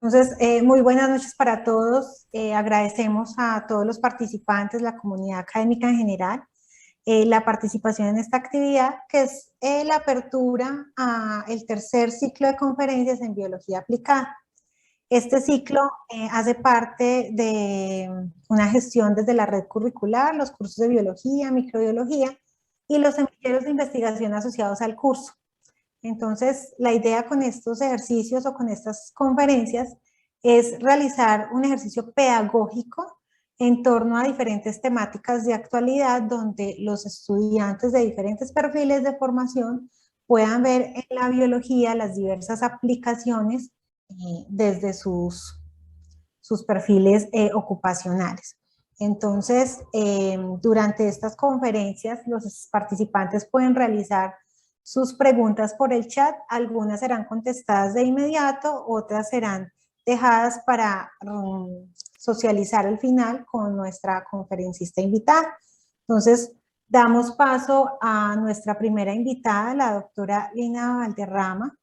Entonces, muy buenas noches para todos. Agradecemos a todos los participantes, la comunidad académica en general, la participación en esta actividad, que es la apertura al tercer ciclo de conferencias en biología aplicada. Este ciclo hace parte de una gestión desde la red curricular, los cursos de biología, microbiología y los semilleros de investigación asociados al curso. Entonces, la idea con estos ejercicios o con estas conferencias es realizar un ejercicio pedagógico en torno a diferentes temáticas de actualidad donde los estudiantes de diferentes perfiles de formación puedan ver en la biología las diversas aplicaciones desde sus perfiles ocupacionales. Entonces, durante estas conferencias, los participantes pueden realizar sus preguntas por el chat, algunas serán contestadas de inmediato, otras serán dejadas para socializar al final con nuestra conferencista invitada. Entonces, damos paso a nuestra primera invitada, la doctora Lina Valderrama.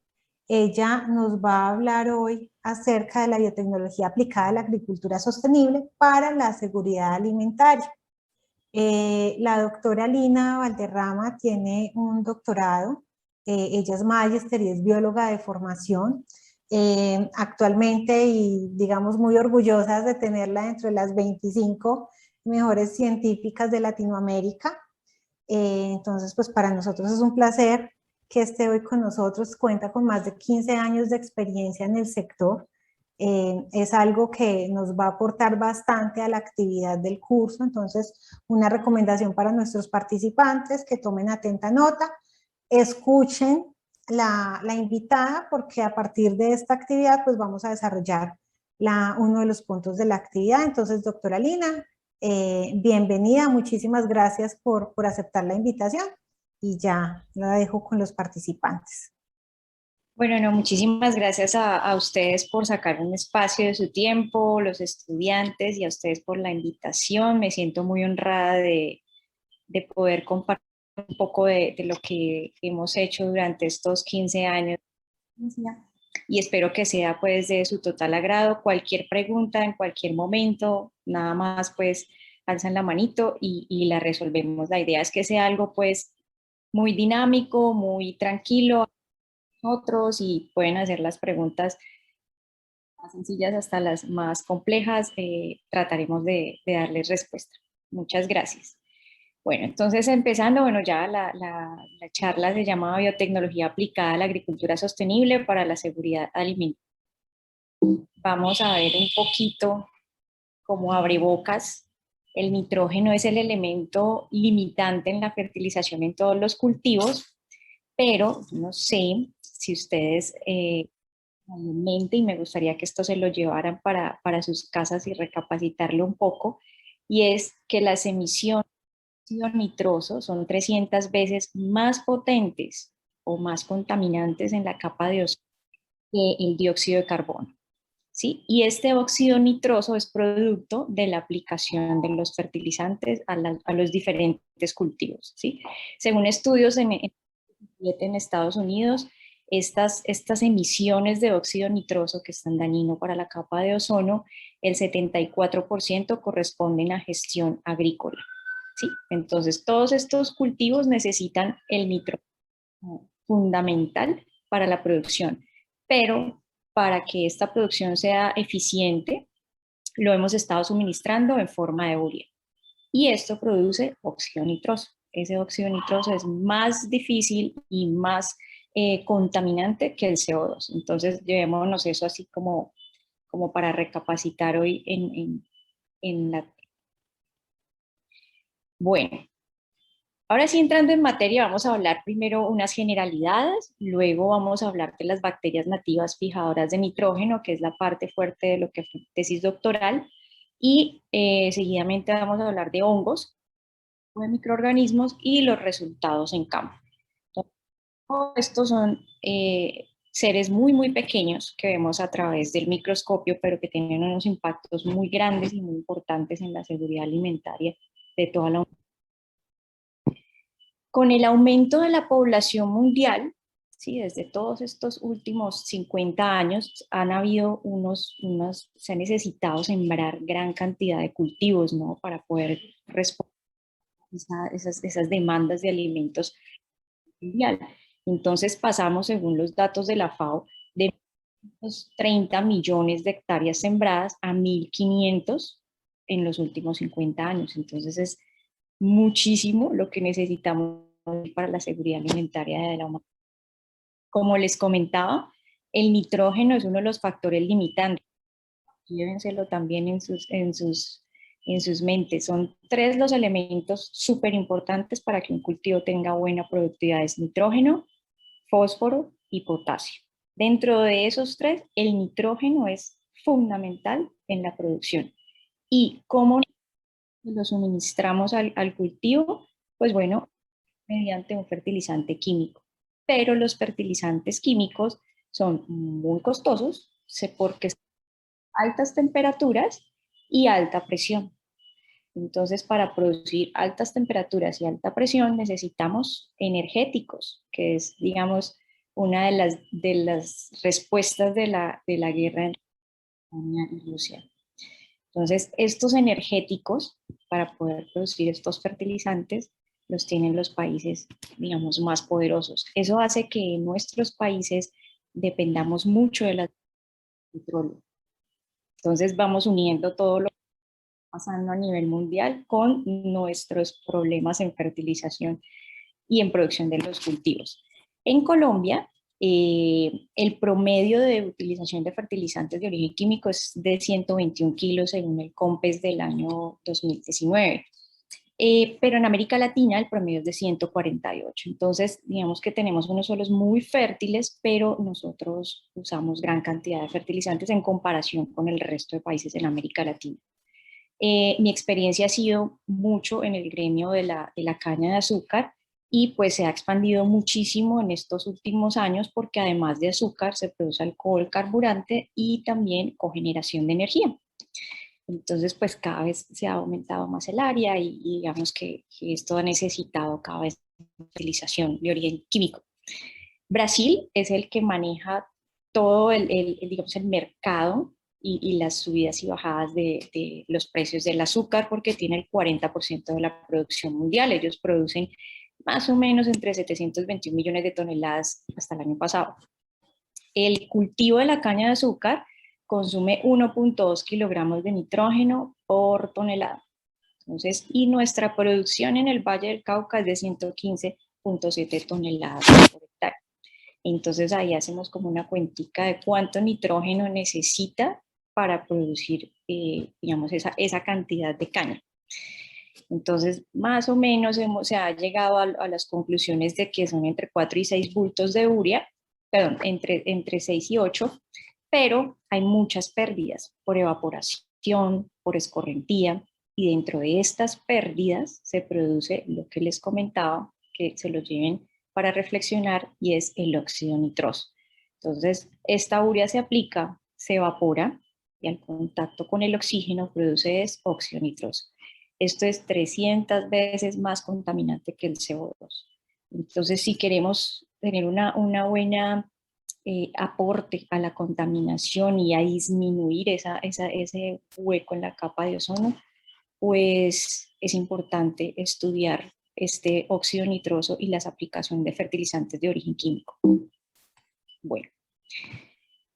Ella nos va a hablar hoy acerca de la biotecnología aplicada a la agricultura sostenible para la seguridad alimentaria. La doctora Lina Valderrama tiene un doctorado, ella es magíster y es bióloga de formación. Actualmente, y digamos muy orgullosas de tenerla dentro de las 25 mejores científicas de Latinoamérica. Entonces, pues para nosotros es un placer que esté hoy con nosotros, cuenta con más de 15 años de experiencia en el sector. Es algo que nos va a aportar bastante a la actividad del curso, entonces una recomendación para nuestros participantes que tomen atenta nota, escuchen la invitada porque a partir de esta actividad pues vamos a desarrollar uno de los puntos de la actividad. Entonces, doctora Lina, bienvenida, muchísimas gracias por aceptar la invitación y ya la dejo con los participantes. Bueno, no, muchísimas gracias a ustedes por sacar un espacio de su tiempo, los estudiantes, y a ustedes por la invitación. Me siento muy honrada de poder compartir un poco de lo que hemos hecho durante estos 15 años y espero que sea pues de su total agrado. Cualquier pregunta en cualquier momento, nada más pues alzan la manito y la resolvemos. La idea es que sea algo pues muy dinámico, muy tranquilo otros, y pueden hacer las preguntas más sencillas hasta las más complejas. Trataremos de darles respuesta. Muchas gracias. Bueno, entonces empezando, bueno, ya la charla se llama Biotecnología aplicada a la agricultura sostenible para la seguridad alimentaria. Vamos a ver un poquito como abrebocas. El nitrógeno es el elemento limitante en la fertilización en todos los cultivos, pero no sé si ustedes en mente, y me gustaría que esto se lo llevaran para sus casas y recapacitarlo un poco, y es que las emisiones de óxido nitroso son 300 veces más potentes o más contaminantes en la capa de ozono que el dióxido de carbono. ¿Sí? Y este óxido nitroso es producto de la aplicación de los fertilizantes a los diferentes cultivos. ¿Sí? Según estudios en Estados Unidos, estas emisiones de óxido nitroso, que es tan dañino para la capa de ozono, el 74% corresponden a gestión agrícola. ¿Sí? Entonces, todos estos cultivos necesitan el nitrógeno fundamental para la producción, pero para que esta producción sea eficiente, lo hemos estado suministrando en forma de urea. Y esto produce óxido nitroso. Ese óxido nitroso es más difícil y más contaminante que el CO2. Entonces, llevémonos eso así como para recapacitar hoy en la... Bueno, ahora sí, entrando en materia, vamos a hablar primero unas generalidades, luego vamos a hablar de las bacterias nativas fijadoras de nitrógeno, que es la parte fuerte de lo que fue tesis doctoral, y seguidamente vamos a hablar de hongos, de microorganismos y los resultados en campo. Entonces, todos estos son seres muy, muy pequeños que vemos a través del microscopio, pero que tienen unos impactos muy grandes y muy importantes en la seguridad alimentaria de toda la humanidad. Con el aumento de la población mundial, ¿sí? Desde todos estos últimos 50 años han habido se ha necesitado sembrar gran cantidad de cultivos, ¿no? Para poder responder a esas demandas de alimentos mundial. Entonces pasamos, según los datos de la FAO, de unos 30 millones de hectáreas sembradas a 1.500 en los últimos 50 años. Entonces es muchísimo lo que necesitamos para la seguridad alimentaria de la humanidad. Como les comentaba, el nitrógeno es uno de los factores limitantes. Llévenselo también en sus mentes. Son tres los elementos súper importantes para que un cultivo tenga buena productividad. Es nitrógeno, fósforo y potasio. Dentro de esos tres, el nitrógeno es fundamental en la producción. ¿Y cómo lo suministramos al cultivo? Pues bueno, mediante un fertilizante químico. Pero los fertilizantes químicos son muy costosos porque son altas temperaturas y alta presión. Entonces, para producir altas temperaturas y alta presión necesitamos energéticos, que es, digamos, una de las respuestas de la guerra en Ucrania y Rusia. Entonces, estos energéticos, para poder producir estos fertilizantes, los tienen los países, digamos, más poderosos. Eso hace que en nuestros países dependamos mucho del petróleo. Entonces, vamos uniendo todo lo que está pasando a nivel mundial con nuestros problemas en fertilización y en producción de los cultivos. En Colombia, el promedio de utilización de fertilizantes de origen químico es de 121 kilos según el COMPES del año 2019. Pero en América Latina el promedio es de 148. Entonces, digamos que tenemos unos suelos muy fértiles, pero nosotros usamos gran cantidad de fertilizantes en comparación con el resto de países en América Latina. Mi experiencia ha sido mucho en el gremio de la caña de azúcar y pues se ha expandido muchísimo en estos últimos años porque además de azúcar se produce alcohol, carburante y también cogeneración de energía. Entonces pues cada vez se ha aumentado más el área y digamos que esto ha necesitado cada vez más utilización de origen químico. Brasil es el que maneja todo digamos, el mercado y las subidas y bajadas de los precios del azúcar porque tiene el 40% de la producción mundial. Ellos producen más o menos entre 721 millones de toneladas hasta el año pasado. El cultivo de la caña de azúcar consume 1.2 kilogramos de nitrógeno por tonelada. Entonces, y nuestra producción en el Valle del Cauca es de 115.7 toneladas por hectárea. Entonces ahí hacemos como una cuentica de cuánto nitrógeno necesita para producir, digamos, esa cantidad de caña. Entonces, más o menos se ha llegado a las conclusiones de que son entre 4 y 6 bultos de urea, perdón, entre 6 y 8, pero hay muchas pérdidas por evaporación, por escorrentía, y dentro de estas pérdidas se produce lo que les comentaba, que se lo lleven para reflexionar, y es el óxido nitroso. Entonces, esta urea se aplica, se evapora, y al contacto con el oxígeno produce óxido nitroso. Esto es 300 veces más contaminante que el CO2. Entonces, si queremos tener una buena aporte a la contaminación y a disminuir ese hueco en la capa de ozono, pues es importante estudiar este óxido nitroso y las aplicaciones de fertilizantes de origen químico. Bueno,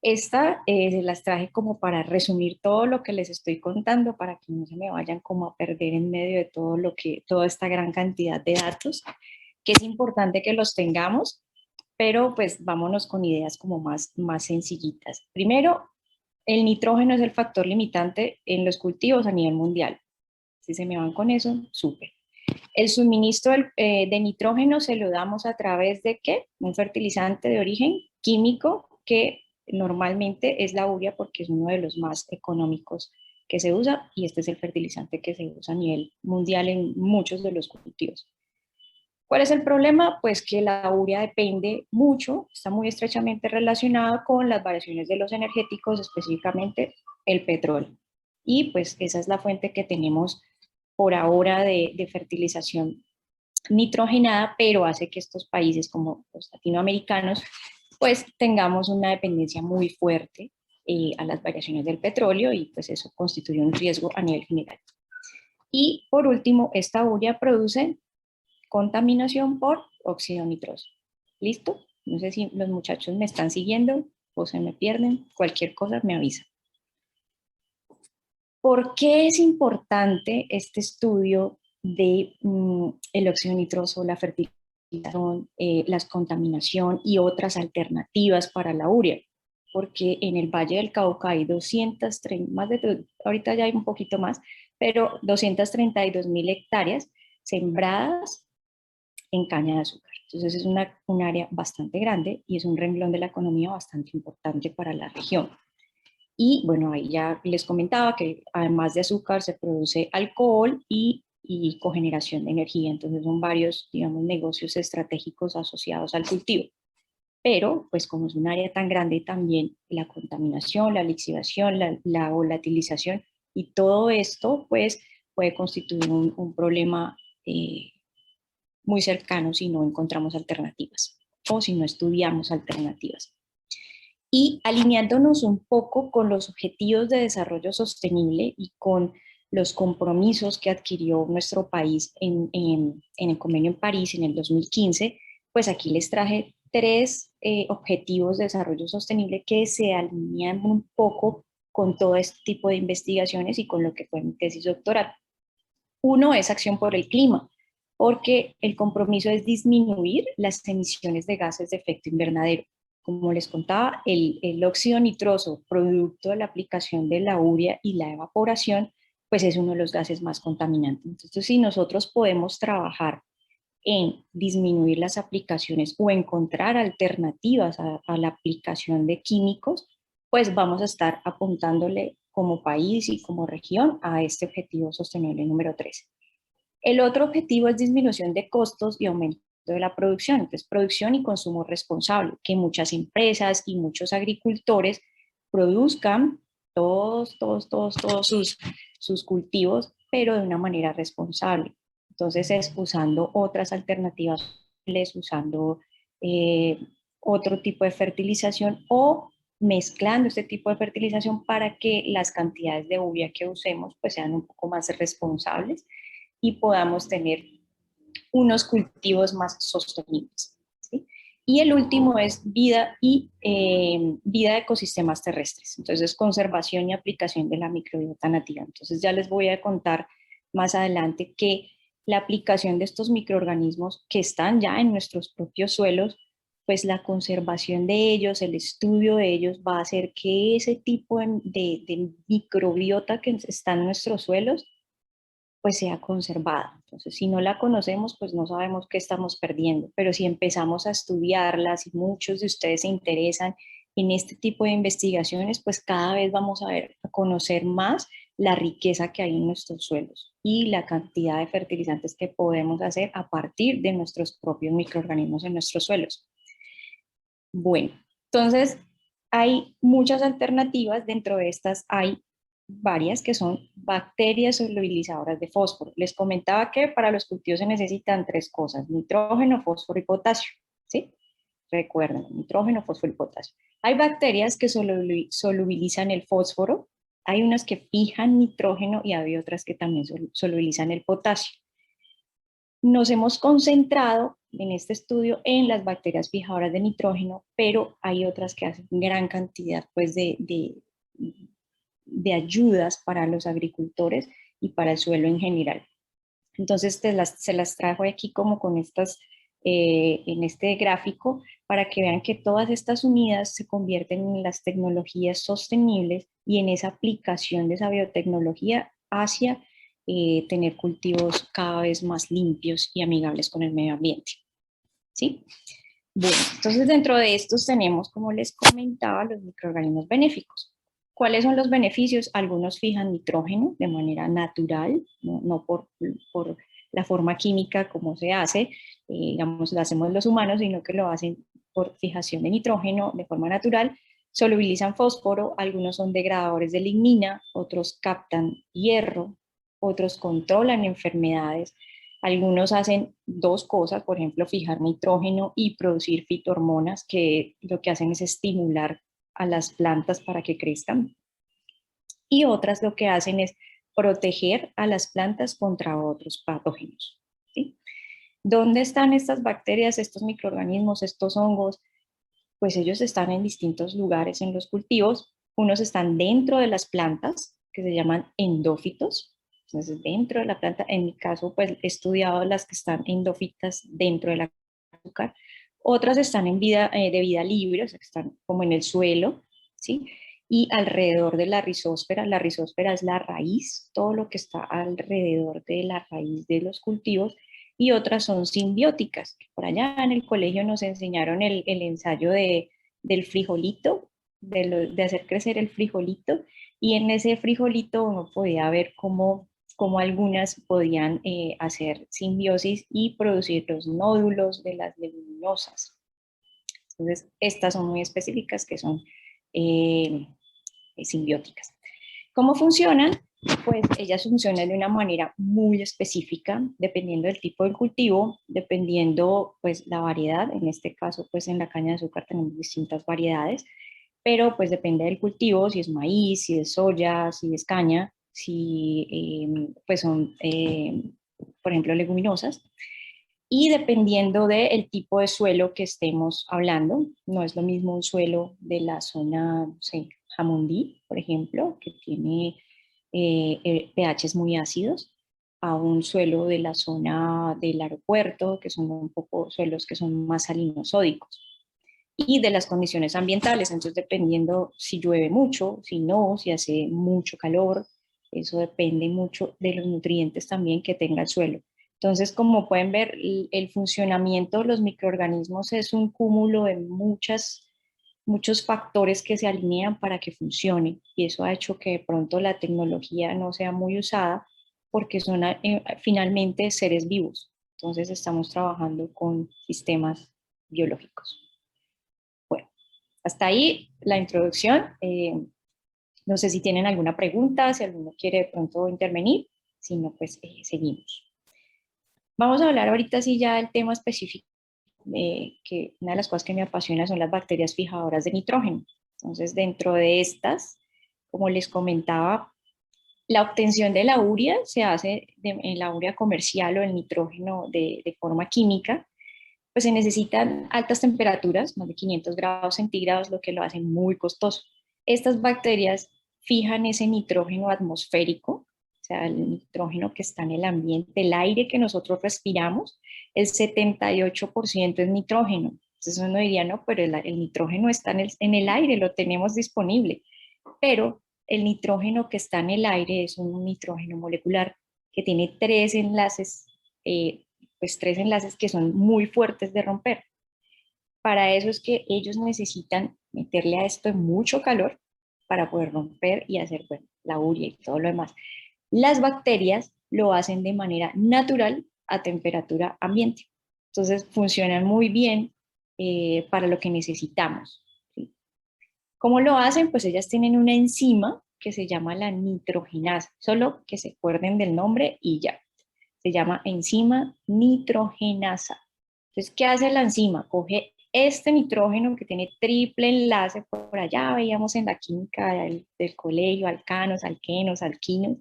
esta se las traje como para resumir todo lo que les estoy contando, para que no se me vayan como a perder en medio de toda esta gran cantidad de datos, que es importante que los tengamos, pero pues vámonos con ideas como más sencillitas. Primero, el nitrógeno es el factor limitante en los cultivos a nivel mundial. Si se me van con eso, súper. El suministro de nitrógeno se lo damos a través de ¿qué? Un fertilizante de origen químico que normalmente es la urea porque es uno de los más económicos que se usa, y este es el fertilizante que se usa a nivel mundial en muchos de los cultivos. ¿Cuál es el problema? Pues que la urea depende mucho, está muy estrechamente relacionada con las variaciones de los energéticos, específicamente el petróleo. Y pues esa es la fuente que tenemos por ahora de fertilización nitrogenada, pero hace que estos países como los latinoamericanos pues tengamos una dependencia muy fuerte a las variaciones del petróleo y pues eso constituye un riesgo a nivel general. Y por último, esta urea produce contaminación por óxido nitroso. ¿Listo? No sé si los muchachos me están siguiendo o se me pierden, cualquier cosa me avisa. ¿Por qué es importante este estudio de el óxido nitroso, la fertilización, la contaminación y otras alternativas para la urea? Porque en el Valle del Cauca hay 230, ahorita ya hay un poquito más, pero 232.000 hectáreas sembradas en caña de azúcar. Entonces es un área bastante grande y es un renglón de la economía bastante importante para la región. Y bueno, ahí ya les comentaba que además de azúcar se produce alcohol y cogeneración de energía. Entonces son varios, digamos, negocios estratégicos asociados al cultivo. Pero, pues como es un área tan grande, también la contaminación, la lixiviación, la volatilización y todo esto, pues puede constituir un problema muy cercano si no encontramos alternativas o si no estudiamos alternativas. Y alineándonos un poco con los objetivos de desarrollo sostenible y con los compromisos que adquirió nuestro país en el convenio en París en el 2015, pues aquí les traje tres objetivos de desarrollo sostenible que se alinean un poco con todo este tipo de investigaciones y con lo que fue mi tesis doctoral. Uno es acción por el clima, porque el compromiso es disminuir las emisiones de gases de efecto invernadero. Como les contaba, el óxido nitroso, producto de la aplicación de la urea y la evaporación, pues es uno de los gases más contaminantes. Entonces, si nosotros podemos trabajar en disminuir las aplicaciones o encontrar alternativas a la aplicación de químicos, pues vamos a estar apuntándole como país y como región a este objetivo sostenible número 3. El otro objetivo es disminución de costos y aumento de la producción, entonces producción y consumo responsable, que muchas empresas y muchos agricultores produzcan todos sus cultivos, pero de una manera responsable. Entonces es usando otras alternativas, usando eh, otro tipo de fertilización o mezclando este tipo de fertilización para que las cantidades de urea que usemos pues sean un poco más responsables y podamos tener unos cultivos más sostenibles. ¿Sí? Y el último es vida vida de ecosistemas terrestres. Entonces, conservación y aplicación de la microbiota nativa. Entonces, ya les voy a contar más adelante que la aplicación de estos microorganismos que están ya en nuestros propios suelos, pues la conservación de ellos, el estudio de ellos va a hacer que ese tipo de microbiota que está en nuestros suelos pues sea conservada. Entonces, si no la conocemos, pues no sabemos qué estamos perdiendo, pero si empezamos a estudiarla, si muchos de ustedes se interesan en este tipo de investigaciones, pues cada vez vamos a conocer más la riqueza que hay en nuestros suelos y la cantidad de fertilizantes que podemos hacer a partir de nuestros propios microorganismos en nuestros suelos. Bueno, entonces hay muchas alternativas, dentro de estas hay varias que son bacterias solubilizadoras de fósforo. Les comentaba que para los cultivos se necesitan tres cosas: nitrógeno, fósforo y potasio, ¿sí? Recuerden, nitrógeno, fósforo y potasio. Hay bacterias que solubilizan el fósforo, hay unas que fijan nitrógeno y hay otras que también solubilizan el potasio. Nos hemos concentrado en este estudio en las bacterias fijadoras de nitrógeno, pero hay otras que hacen gran cantidad pues, de ayudas para los agricultores y para el suelo en general. Entonces se las trajo aquí como con estas, en este gráfico para que vean que todas estas unidades se convierten en las tecnologías sostenibles y en esa aplicación de esa biotecnología hacia tener cultivos cada vez más limpios y amigables con el medio ambiente. ¿Sí? Bueno, entonces dentro de estos tenemos, como les comentaba, los microorganismos benéficos. ¿Cuáles son los beneficios? Algunos fijan nitrógeno de manera natural, no por la forma química como se hace, digamos, lo hacemos los humanos, sino que lo hacen por fijación de nitrógeno de forma natural. Solubilizan fósforo, algunos son degradadores de lignina, otros captan hierro, otros controlan enfermedades, Algunos hacen dos cosas, por ejemplo, fijar nitrógeno y producir fitohormonas, que lo que hacen es estimular a las plantas para que crezcan. Y otras lo que hacen es proteger a las plantas contra otros patógenos, ¿sí? ¿Dónde están estas bacterias, estos microorganismos, estos hongos? Pues ellos están en distintos lugares en los cultivos. Unos están dentro de las plantas, que se llaman endófitos. Entonces, dentro de la planta, en mi caso, pues he estudiado las que están endófitas dentro del azúcar. Otras están de vida libre, o sea, que están como en el suelo, ¿sí? Y alrededor de la rizósfera es la raíz, todo lo que está alrededor de la raíz de los cultivos, y otras son simbióticas. Por allá en el colegio nos enseñaron el ensayo del frijolito, de hacer crecer el frijolito, y en ese frijolito uno podía ver cómo algunas podían hacer simbiosis y producir los nódulos de las leguminosas. Entonces, estas son muy específicas, que son eh, simbióticas. ¿Cómo funcionan? Pues ellas funcionan de una manera muy específica, dependiendo del tipo de cultivo, dependiendo pues la variedad. En este caso, pues en la caña de azúcar tenemos distintas variedades, pero pues depende del cultivo, si es maíz, si es soya, si es caña, si pues son, por ejemplo, leguminosas. Y dependiendo del tipo de suelo que estemos hablando, no es lo mismo un suelo de la zona, no sé, Jamundí, por ejemplo, que tiene pHs muy ácidos, a un suelo de la zona del aeropuerto, que son un poco suelos que son más salinosódicos, y de las condiciones ambientales. Entonces, dependiendo si llueve mucho, si no, si hace mucho calor, eso depende mucho de los nutrientes también que tenga el suelo. Entonces, como pueden ver, el funcionamiento de los microorganismos es un cúmulo de muchos factores que se alinean para que funcione, y eso ha hecho que de pronto la tecnología no sea muy usada, porque son finalmente seres vivos. Entonces, estamos trabajando con sistemas biológicos. Bueno, hasta ahí la introducción. No sé si tienen alguna pregunta, si alguno quiere de pronto intervenir. Si no, pues seguimos. Vamos a hablar ahorita sí ya del tema específico, que una de las cosas que me apasiona son las bacterias fijadoras de nitrógeno. Entonces, dentro de estas, como les comentaba, la obtención de la urea se hace en la urea comercial o el nitrógeno de forma química. Pues se necesitan altas temperaturas, más de 500 grados centígrados, lo que lo hace muy costoso. Estas bacterias fijan ese nitrógeno atmosférico, o sea, el nitrógeno que está en el ambiente, el aire que nosotros respiramos, el 78% es nitrógeno. Entonces uno diría, no, pero el nitrógeno está en el aire, lo tenemos disponible. Pero el nitrógeno que está en el aire es un nitrógeno molecular que tiene eh, tres enlaces que son muy fuertes de romper. Para eso es que ellos necesitan meterle a esto mucho calor para poder romper y hacer, bueno, la urea y todo lo demás. Las bacterias lo hacen de manera natural a temperatura ambiente. Entonces funcionan muy bien para lo que necesitamos, ¿sí? ¿Cómo lo hacen? Pues ellas tienen una enzima que se llama la nitrogenasa, solo que se acuerden del nombre y ya. Se llama enzima nitrogenasa. Entonces, ¿qué hace la enzima? Coge este nitrógeno que tiene triple enlace, por allá veíamos en la química del colegio, alcanos, alquenos, alquinos,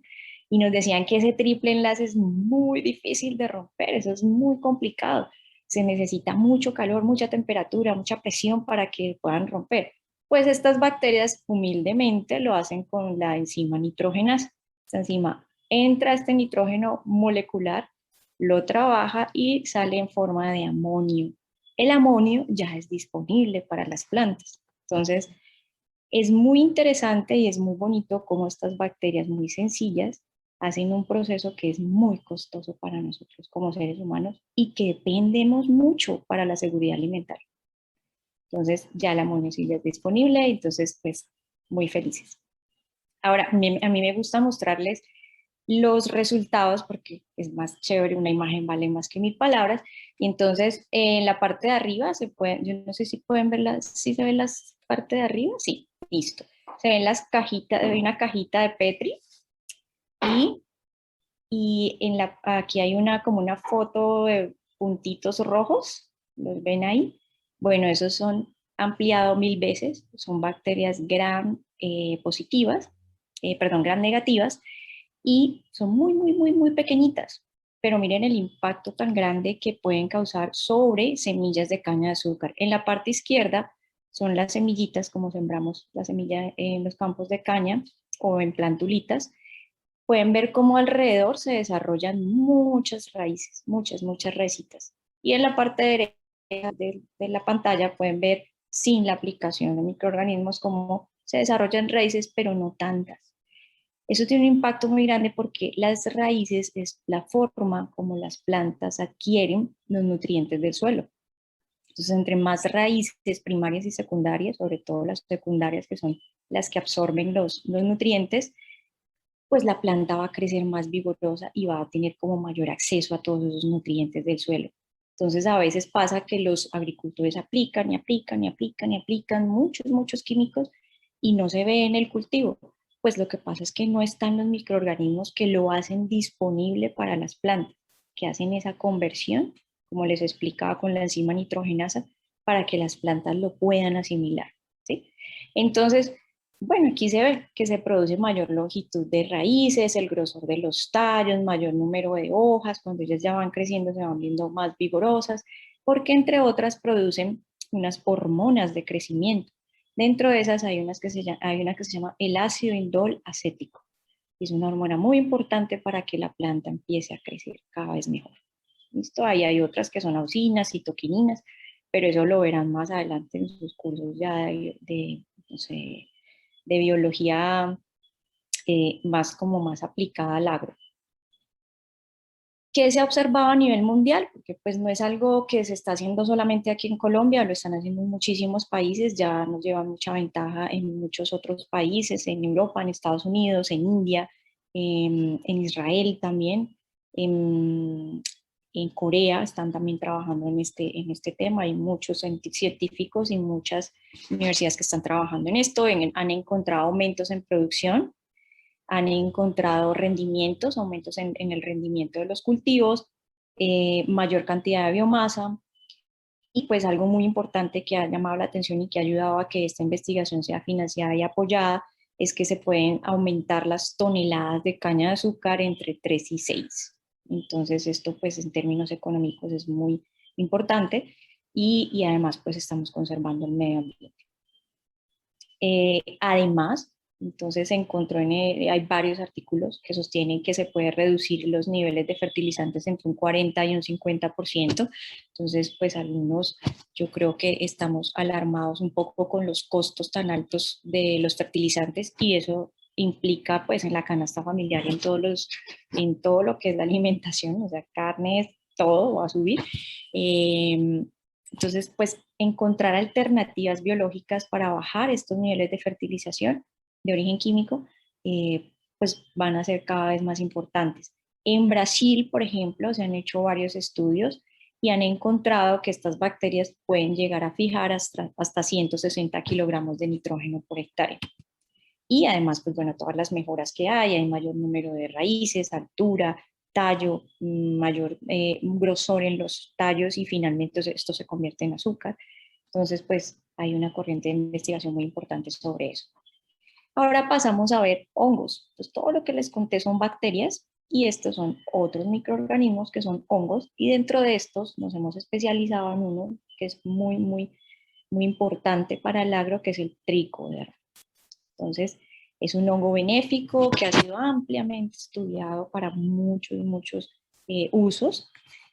y nos decían que ese triple enlace es muy difícil de romper, eso es muy complicado. Se necesita mucho calor, mucha temperatura, mucha presión para que puedan romper. Pues estas bacterias humildemente lo hacen con la enzima nitrogenasa. Esta enzima entra este nitrógeno molecular, lo trabaja y sale en forma de amonio. El amonio ya es disponible para las plantas. Entonces, es muy interesante y es muy bonito cómo estas bacterias muy sencillas hacen un proceso que es muy costoso para nosotros como seres humanos y que dependemos mucho para la seguridad alimentaria. Entonces, ya la amonio sí ya es disponible, entonces, pues, muy felices. Ahora, a mí me gusta mostrarles los resultados porque es más chévere, una imagen vale más que mil palabras. Y entonces, en la parte de arriba se pueden, yo no sé si pueden verlas, si se ven las parte de arriba, sí, listo. Se ven las cajitas, hay una cajita de Petri y y aquí hay como una foto de puntitos rojos, ¿los ven ahí? Bueno, esos son ampliado 1000 veces, son bacterias gram positivas, perdón, gram negativas, y son muy, muy, muy, muy pequeñitas. Pero miren el impacto tan grande que pueden causar sobre semillas de caña de azúcar. En la parte izquierda son las semillitas, como sembramos la semilla en los campos de caña o en plantulitas. Pueden ver cómo alrededor se desarrollan muchas raíces, muchas, muchas raícitas. Y en la parte derecha de la pantalla pueden ver sin la aplicación de microorganismos cómo se desarrollan raíces, pero no tantas. Eso tiene un impacto muy grande porque las raíces es la forma como las plantas adquieren los nutrientes del suelo. Entonces, entre más raíces primarias y secundarias, sobre todo las secundarias que son las que absorben los nutrientes, pues la planta va a crecer más vigorosa y va a tener como mayor acceso a todos esos nutrientes del suelo. Entonces a veces pasa que los agricultores aplican y aplican y aplican y aplican muchos, muchos químicos y no se ve en el cultivo. Pues lo que pasa es que no están los microorganismos que lo hacen disponible para las plantas, que hacen esa conversión, como les explicaba con la enzima nitrogenasa, para que las plantas lo puedan asimilar. ¿Sí? Entonces, bueno, aquí se ve que se produce mayor longitud de raíces, el grosor de los tallos, mayor número de hojas, cuando ellas ya van creciendo se van viendo más vigorosas, porque entre otras producen unas hormonas de crecimiento. Dentro de esas hay una que se llama el ácido indol acético. Es una hormona muy importante para que la planta empiece a crecer cada vez mejor. ¿Listo? Ahí hay otras que son auxinas, citoquininas, pero eso lo verán más adelante en sus cursos ya no sé, de biología más como más aplicada al agro. ¿Qué se ha observado a nivel mundial? Porque pues no es algo que se está haciendo solamente aquí en Colombia, lo están haciendo en muchísimos países, ya nos lleva mucha ventaja en muchos otros países, en Europa, en Estados Unidos, en India, en Israel también, en Corea están también trabajando en este tema, hay muchos científicos y muchas universidades que están trabajando en esto, han encontrado aumentos en producción, han encontrado rendimientos, aumentos en el rendimiento de los cultivos, mayor cantidad de biomasa y pues algo muy importante que ha llamado la atención y que ha ayudado a que esta investigación sea financiada y apoyada es que se pueden aumentar las toneladas de caña de azúcar entre 3 y 6. Entonces esto pues en términos económicos es muy importante y además pues estamos conservando el medio ambiente. Además, entonces se encontró hay varios artículos que sostienen que se puede reducir los niveles de fertilizantes entre un 40 y un 50%. Entonces, pues algunos, yo creo que estamos alarmados un poco con los costos tan altos de los fertilizantes y eso implica pues en la canasta familiar y en todo lo que es la alimentación, o sea, carne, todo va a subir. Entonces, pues encontrar alternativas biológicas para bajar estos niveles de fertilización de origen químico, pues van a ser cada vez más importantes. En Brasil, por ejemplo, se han hecho varios estudios y han encontrado que estas bacterias pueden llegar a fijar hasta 160 kilogramos de nitrógeno por hectárea. Y además, pues bueno, todas las mejoras que hay mayor número de raíces, altura, tallo, mayor grosor en los tallos y finalmente esto se convierte en azúcar. Entonces, pues hay una corriente de investigación muy importante sobre eso. Ahora pasamos a ver hongos. Entonces, todo lo que les conté son bacterias y estos son otros microorganismos que son hongos y dentro de estos nos hemos especializado en uno que es muy, muy, muy importante para el agro, que es el tricoderma. Entonces, es un hongo benéfico que ha sido ampliamente estudiado para muchos, muchos usos.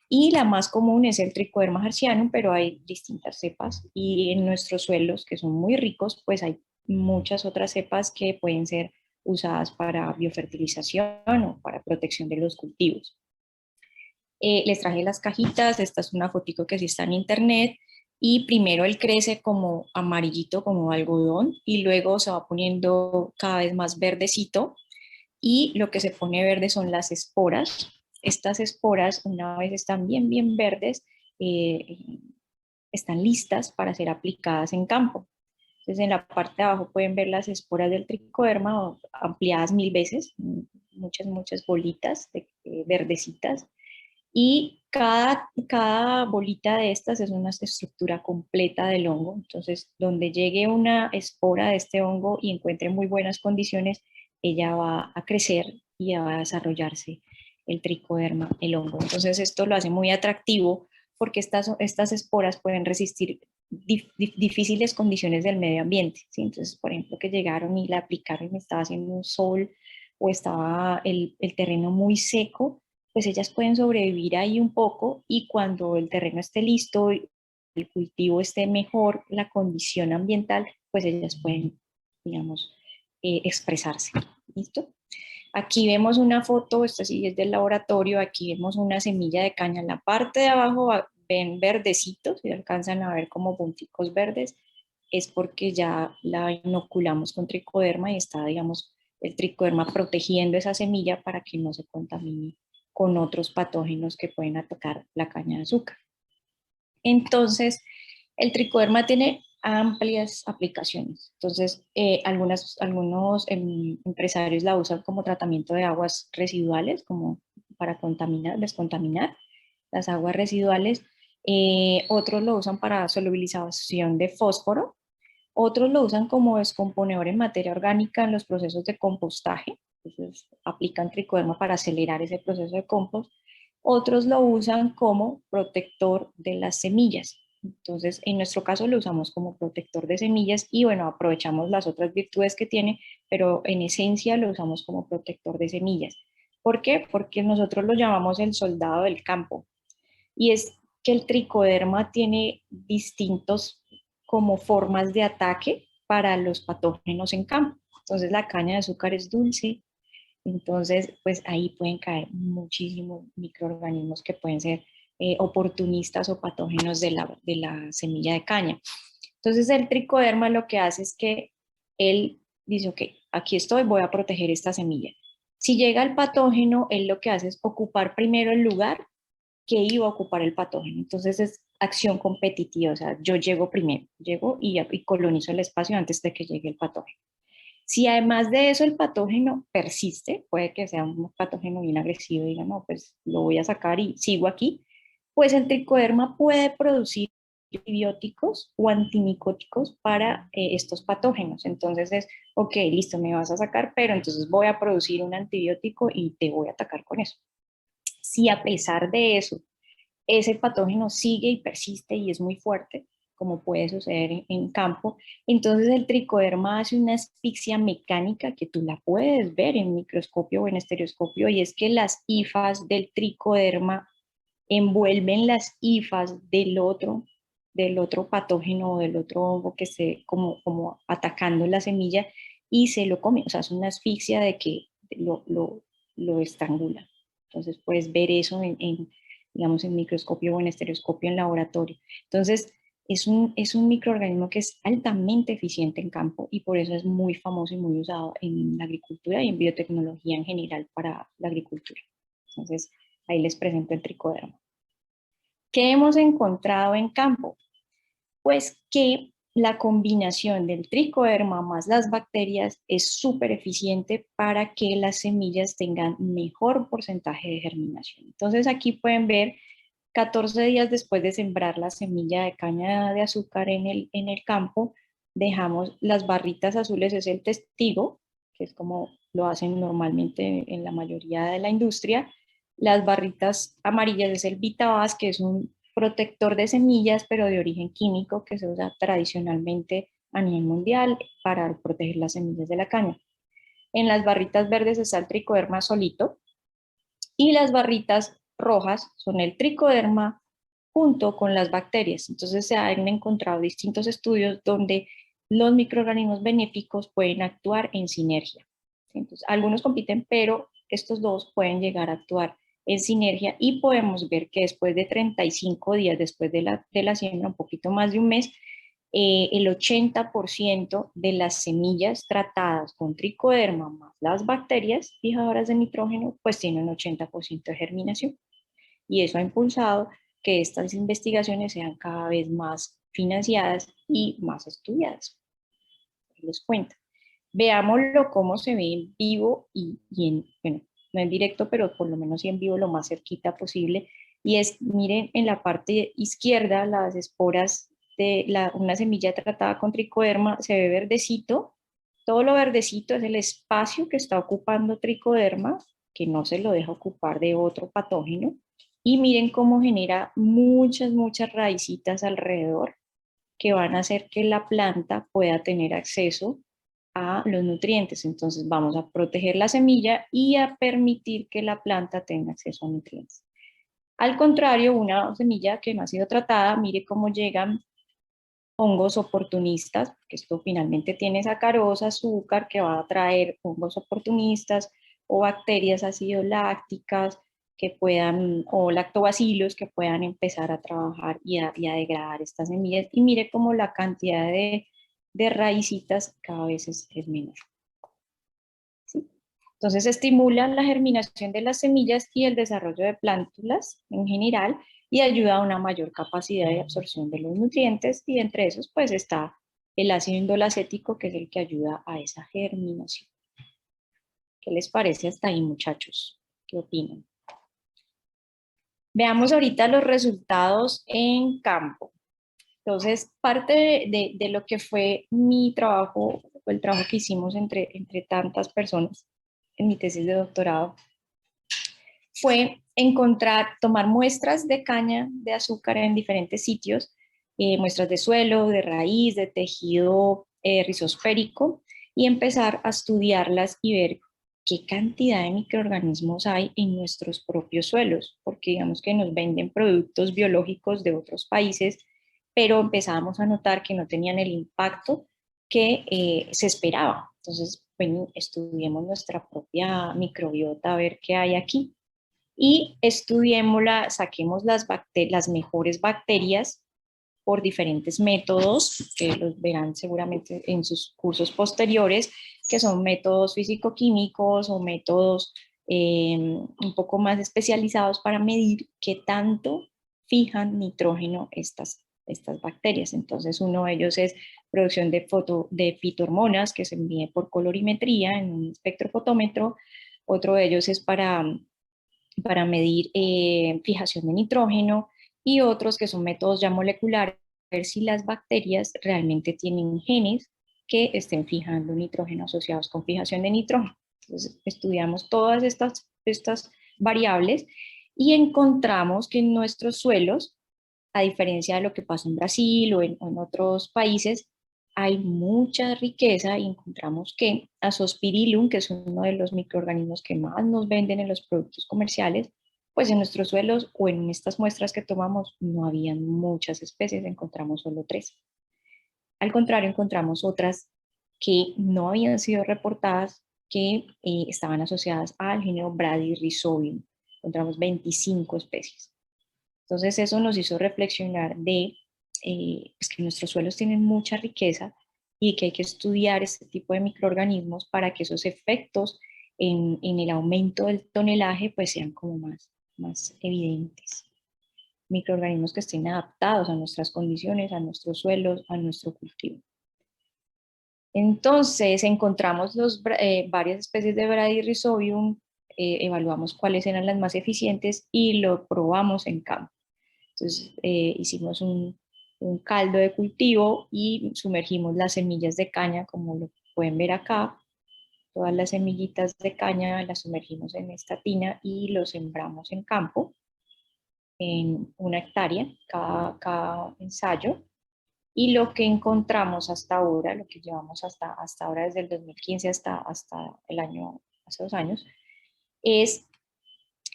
Y la más común es el Trichoderma hertzianum, pero hay distintas cepas. Y en nuestros suelos, que son muy ricos, pues hay muchas otras cepas que pueden ser usadas para biofertilización o para protección de los cultivos. Les traje las cajitas, esta es una fotico que sí está en internet, y primero él crece como amarillito, como algodón, y luego se va poniendo cada vez más verdecito, y lo que se pone verde son las esporas. Estas esporas, una vez están bien, bien verdes, eh, están listas para ser aplicadas en campo. Entonces en la parte de abajo pueden ver las esporas del tricoderma ampliadas 1000 veces, muchas, muchas bolitas verdecitas, y cada bolita de estas es una estructura completa del hongo. Entonces, donde llegue una espora de este hongo y encuentre muy buenas condiciones, ella va a crecer y va a desarrollarse el tricoderma, el hongo. Entonces, esto lo hace muy atractivo porque estas esporas pueden resistir difíciles condiciones del medio ambiente, ¿sí? Entonces, por ejemplo, que llegaron y la aplicaron y estaba haciendo un sol o estaba el terreno muy seco, pues ellas pueden sobrevivir ahí un poco, y cuando el terreno esté listo, el cultivo esté mejor, la condición ambiental, pues ellas pueden, digamos, expresarse. ¿Listo? Aquí vemos una foto, esta sí es del laboratorio, aquí vemos una semilla de caña. En la parte de abajo ven verdecitos, si alcanzan a ver como punticos verdes, es porque ya la inoculamos con tricoderma y está, digamos, el tricoderma protegiendo esa semilla para que no se contamine con otros patógenos que pueden atacar la caña de azúcar. Entonces, el tricoderma tiene amplias aplicaciones. Entonces, algunos empresarios la usan como tratamiento de aguas residuales, como para descontaminar las aguas residuales. Otros lo usan para solubilización de fósforo. Otros lo usan como descomponedor en materia orgánica en los procesos de compostaje. Entonces, aplican tricoderma para acelerar ese proceso de compost. Otros lo usan como protector de las semillas. Entonces, en nuestro caso lo usamos como protector de semillas y bueno, aprovechamos las otras virtudes que tiene, pero en esencia lo usamos como protector de semillas. ¿Por qué? Porque nosotros lo llamamos el soldado del campo. Y es que el tricoderma tiene distintos como formas de ataque para los patógenos en campo. Entonces la caña de azúcar es dulce, entonces pues ahí pueden caer muchísimos microorganismos que pueden ser oportunistas o patógenos de la semilla de caña. Entonces el tricoderma lo que hace es que él dice, ok, aquí estoy, voy a proteger esta semilla. Si llega el patógeno, él lo que hace es ocupar primero el lugar que iba a ocupar el patógeno. Entonces es acción competitiva, o sea, yo llego primero, llego y colonizo el espacio antes de que llegue el patógeno. Si además de eso el patógeno persiste, puede que sea un patógeno bien agresivo y diga, no, pues lo voy a sacar y sigo aquí, pues el tricoderma puede producir antibióticos o antimicóticos para estos patógenos. Entonces es, ok, listo, me vas a sacar, pero entonces voy a producir un antibiótico y te voy a atacar con eso. Si a pesar de eso ese patógeno sigue y persiste y es muy fuerte, como puede suceder en campo, entonces el tricoderma hace una asfixia mecánica que tú la puedes ver en microscopio o en estereoscopio, y es que las hifas del tricoderma envuelven las hifas del otro patógeno o del otro hongo que esté como atacando la semilla y se lo come. O sea, es una asfixia de que lo estrangula. Entonces puedes ver eso digamos, en microscopio o en estereoscopio en laboratorio. Entonces, es un microorganismo que es altamente eficiente en campo y por eso es muy famoso y muy usado en la agricultura y en biotecnología en general para la agricultura. Entonces, ahí les presento el tricoderma. ¿Qué hemos encontrado en campo? Pues que la combinación del tricoderma más las bacterias es súper eficiente para que las semillas tengan mejor porcentaje de germinación. Entonces aquí pueden ver 14 días después de sembrar la semilla de caña de azúcar en el campo, dejamos las barritas azules, es el testigo, que es como lo hacen normalmente en la mayoría de la industria. Las barritas amarillas es el Vitabas, que es un protector de semillas, pero de origen químico, que se usa tradicionalmente a nivel mundial para proteger las semillas de la caña. En las barritas verdes está el tricoderma solito, y las barritas rojas son el tricoderma junto con las bacterias. Entonces se han encontrado distintos estudios donde los microorganismos benéficos pueden actuar en sinergia. Entonces, algunos compiten, pero estos dos pueden llegar a actuar en sinergia y podemos ver que después de 35 días después de la siembra, un poquito más de un mes, el 80% de las semillas tratadas con tricoderma más las bacterias fijadoras de nitrógeno, pues tienen un 80% de germinación. Y eso ha impulsado que estas investigaciones sean cada vez más financiadas y más estudiadas. Les cuento. Veámoslo cómo se ve en vivo y bueno, no en directo, pero por lo menos sí en vivo lo más cerquita posible. Y es, miren, en la parte izquierda, las esporas de una semilla tratada con tricoderma se ve verdecito. Todo lo verdecito es el espacio que está ocupando tricoderma, que no se lo deja ocupar de otro patógeno. Y miren cómo genera muchas, muchas raicitas alrededor que van a hacer que la planta pueda tener acceso a los nutrientes. Entonces vamos a proteger la semilla y a permitir que la planta tenga acceso a nutrientes. Al contrario, una semilla que no ha sido tratada, mire cómo llegan hongos oportunistas, que esto finalmente tiene sacarosa, azúcar, que va a traer hongos oportunistas o bacterias ácido lácticas que puedan, o lactobacilos que puedan empezar a trabajar y a degradar estas semillas. Y mire cómo la cantidad de raícitas cada vez es menor. ¿Sí? Entonces estimula la germinación de las semillas y el desarrollo de plántulas en general y ayuda a una mayor capacidad de absorción de los nutrientes y entre esos pues está el ácido indolacético que es el que ayuda a esa germinación. ¿Qué les parece hasta ahí, muchachos? ¿Qué opinan? Veamos ahorita los resultados en campo. Entonces, parte de lo que fue mi trabajo, el trabajo que hicimos entre tantas personas en mi tesis de doctorado, fue tomar muestras de caña de azúcar en diferentes sitios, muestras de suelo, de raíz, de tejido rizosférico, y empezar a estudiarlas y ver qué cantidad de microorganismos hay en nuestros propios suelos, porque digamos que nos venden productos biológicos de otros países, pero empezábamos a notar que no tenían el impacto que se esperaba. Entonces, bueno, estudiemos nuestra propia microbiota a ver qué hay aquí y estudiémosla, saquemos las mejores bacterias por diferentes métodos, que los verán seguramente en sus cursos posteriores, que son métodos físico-químicos o métodos un poco más especializados para medir qué tanto fijan nitrógeno estas bacterias. Entonces, uno de ellos es producción de fitohormonas, que se mide por colorimetría en un espectrofotómetro. Otro de ellos es para medir fijación de nitrógeno y otros que son métodos ya moleculares, ver si las bacterias realmente tienen genes que estén fijando nitrógeno asociados con fijación de nitrógeno. Entonces, estudiamos todas estas variables y encontramos que en nuestros suelos, a diferencia de lo que pasa en Brasil o en otros países, hay mucha riqueza y encontramos que Azospirillum, que es uno de los microorganismos que más nos venden en los productos comerciales, pues en nuestros suelos o en estas muestras que tomamos no habían muchas especies, encontramos solo 3. Al contrario, encontramos otras que no habían sido reportadas que estaban asociadas al género Bradyrhizobium. Encontramos 25 especies. Entonces eso nos hizo reflexionar de pues que nuestros suelos tienen mucha riqueza y que hay que estudiar este tipo de microorganismos para que esos efectos en el aumento del tonelaje pues sean como más evidentes. Microorganismos que estén adaptados a nuestras condiciones, a nuestros suelos, a nuestro cultivo. Entonces encontramos varias especies de Bradyrhizobium, evaluamos cuáles eran las más eficientes y lo probamos en campo. Entonces hicimos un caldo de cultivo y sumergimos las semillas de caña, como lo pueden ver acá. Todas las semillitas de caña las sumergimos en esta tina y lo sembramos en campo, en 1 hectárea cada ensayo. Y lo que encontramos hasta ahora, lo que llevamos hasta ahora desde el 2015 hasta el año, hace 2 años, es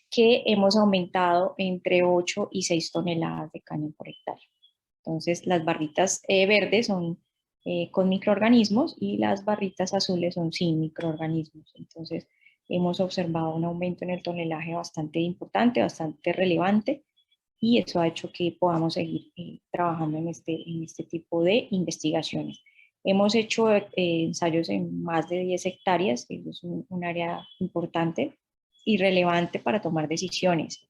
que hemos aumentado entre 8 y 6 toneladas de caña por hectárea. Entonces, las barritas verdes son con microorganismos y las barritas azules son sin microorganismos. Entonces, hemos observado un aumento en el tonelaje bastante importante, bastante relevante, y eso ha hecho que podamos seguir trabajando en este tipo de investigaciones. Hemos hecho ensayos en más de 10 hectáreas, que es un área importante y relevante para tomar decisiones.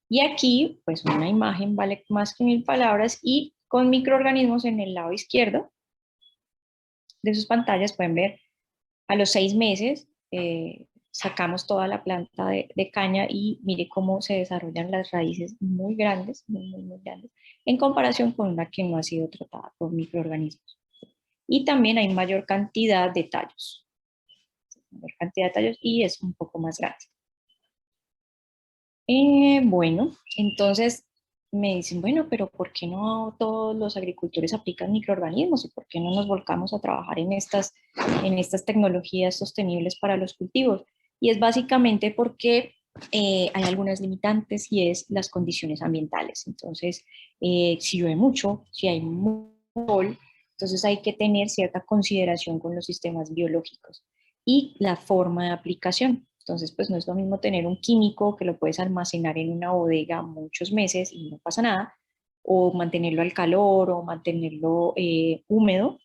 Y aquí, pues una imagen vale más que 1000 palabras y con microorganismos en el lado izquierdo de sus pantallas pueden ver a los 6 meses sacamos toda la planta de caña y mire cómo se desarrollan las raíces muy grandes, muy grandes, en comparación con una que no ha sido tratada por microorganismos. Y también hay mayor cantidad de tallos, y es un poco más grande. Bueno, entonces me dicen, bueno, pero ¿por qué no todos los agricultores aplican microorganismos y por qué no nos volcamos a trabajar en estas tecnologías sostenibles para los cultivos? Y es básicamente porque hay algunas limitantes y es las condiciones ambientales. Entonces, si llueve mucho, si hay mucho sol, entonces hay que tener cierta consideración con los sistemas biológicos y la forma de aplicación. Entonces, pues no es lo mismo tener un químico que lo puedes almacenar en una bodega muchos meses y no pasa nada, o mantenerlo al calor o mantenerlo húmedo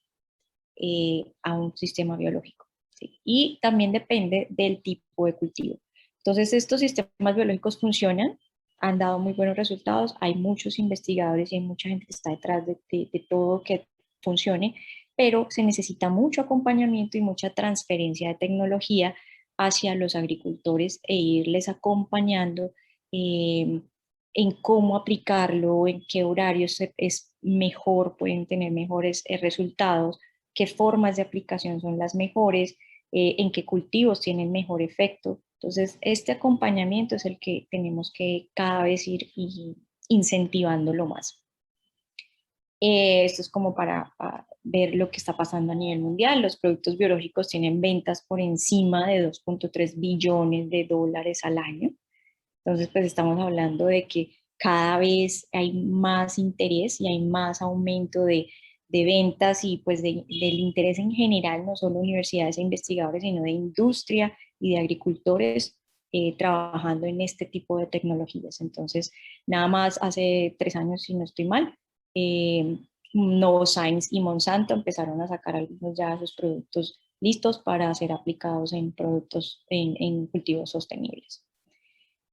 a un sistema biológico. ¿Sí? Y también depende del tipo de cultivo. Entonces, estos sistemas biológicos funcionan, han dado muy buenos resultados, hay muchos investigadores y hay mucha gente que está detrás de todo que funcione, pero se necesita mucho acompañamiento y mucha transferencia de tecnología hacia los agricultores e irles acompañando en cómo aplicarlo, en qué horarios es mejor, pueden tener mejores resultados, qué formas de aplicación son las mejores, en qué cultivos tienen mejor efecto. Entonces, este acompañamiento es el que tenemos que cada vez ir incentivándolo más. Esto es como para ver lo que está pasando a nivel mundial. Los productos biológicos tienen ventas por encima de 2.3 billones de dólares al año. Entonces, pues estamos hablando de que cada vez hay más interés y hay más aumento de ventas y pues del interés en general, no solo universidades e investigadores, sino de industria y de agricultores trabajando en este tipo de tecnologías. Entonces, nada más hace 3 años, si no estoy mal, eh, Novozymes y Monsanto empezaron a sacar algunos ya de sus productos listos para ser aplicados en productos, en cultivos sostenibles.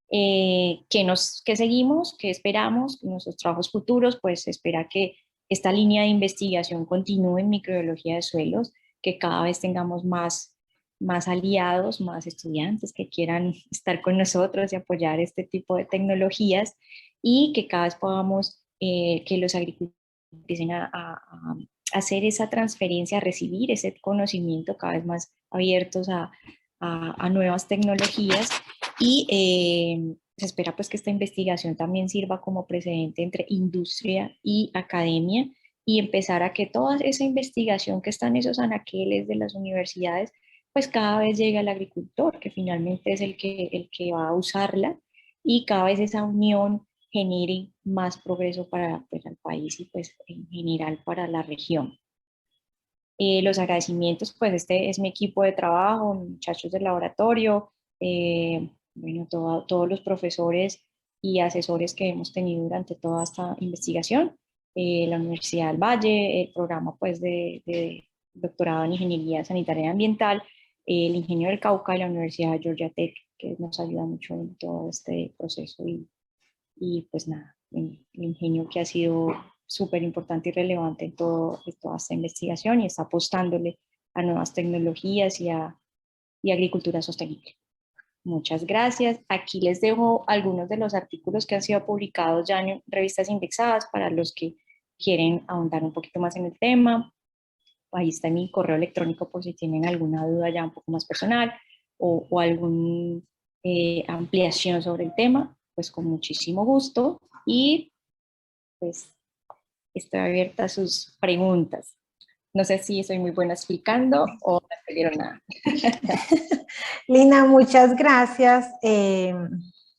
¿Qué seguimos? ¿Qué esperamos? Nuestros trabajos futuros, pues espera que esta línea de investigación continúe en microbiología de suelos, que cada vez tengamos más aliados, más estudiantes que quieran estar con nosotros y apoyar este tipo de tecnologías y que cada vez podamos, que los agricultores empiecen a hacer esa transferencia, a recibir ese conocimiento cada vez más abiertos a nuevas tecnologías y se espera pues que esta investigación también sirva como precedente entre industria y academia y empezar a que toda esa investigación que está en esos anaqueles de las universidades pues cada vez llegue al agricultor, que finalmente es el que va a usarla y cada vez esa unión genere más progreso para pues, el país y pues en general para la región. Los agradecimientos, pues este es mi equipo de trabajo, muchachos del laboratorio, bueno, todos los profesores y asesores que hemos tenido durante toda esta investigación, la Universidad del Valle, el programa pues de doctorado en Ingeniería Sanitaria y Ambiental, el Ingenio del Cauca y la Universidad de Georgia Tech, que nos ayuda mucho en todo este proceso y pues nada, el ingenio que ha sido súper importante y relevante en toda esta investigación y está apostándole a nuevas tecnologías y agricultura sostenible. Muchas gracias. Aquí les dejo algunos de los artículos que han sido publicados ya en revistas indexadas para los que quieren ahondar un poquito más en el tema. Ahí está mi correo electrónico por si tienen alguna duda ya un poco más personal o alguna ampliación sobre el tema, pues con muchísimo gusto y pues estoy abierta a sus preguntas. No sé si soy muy buena explicando o no entendieron nada. Lina, muchas gracias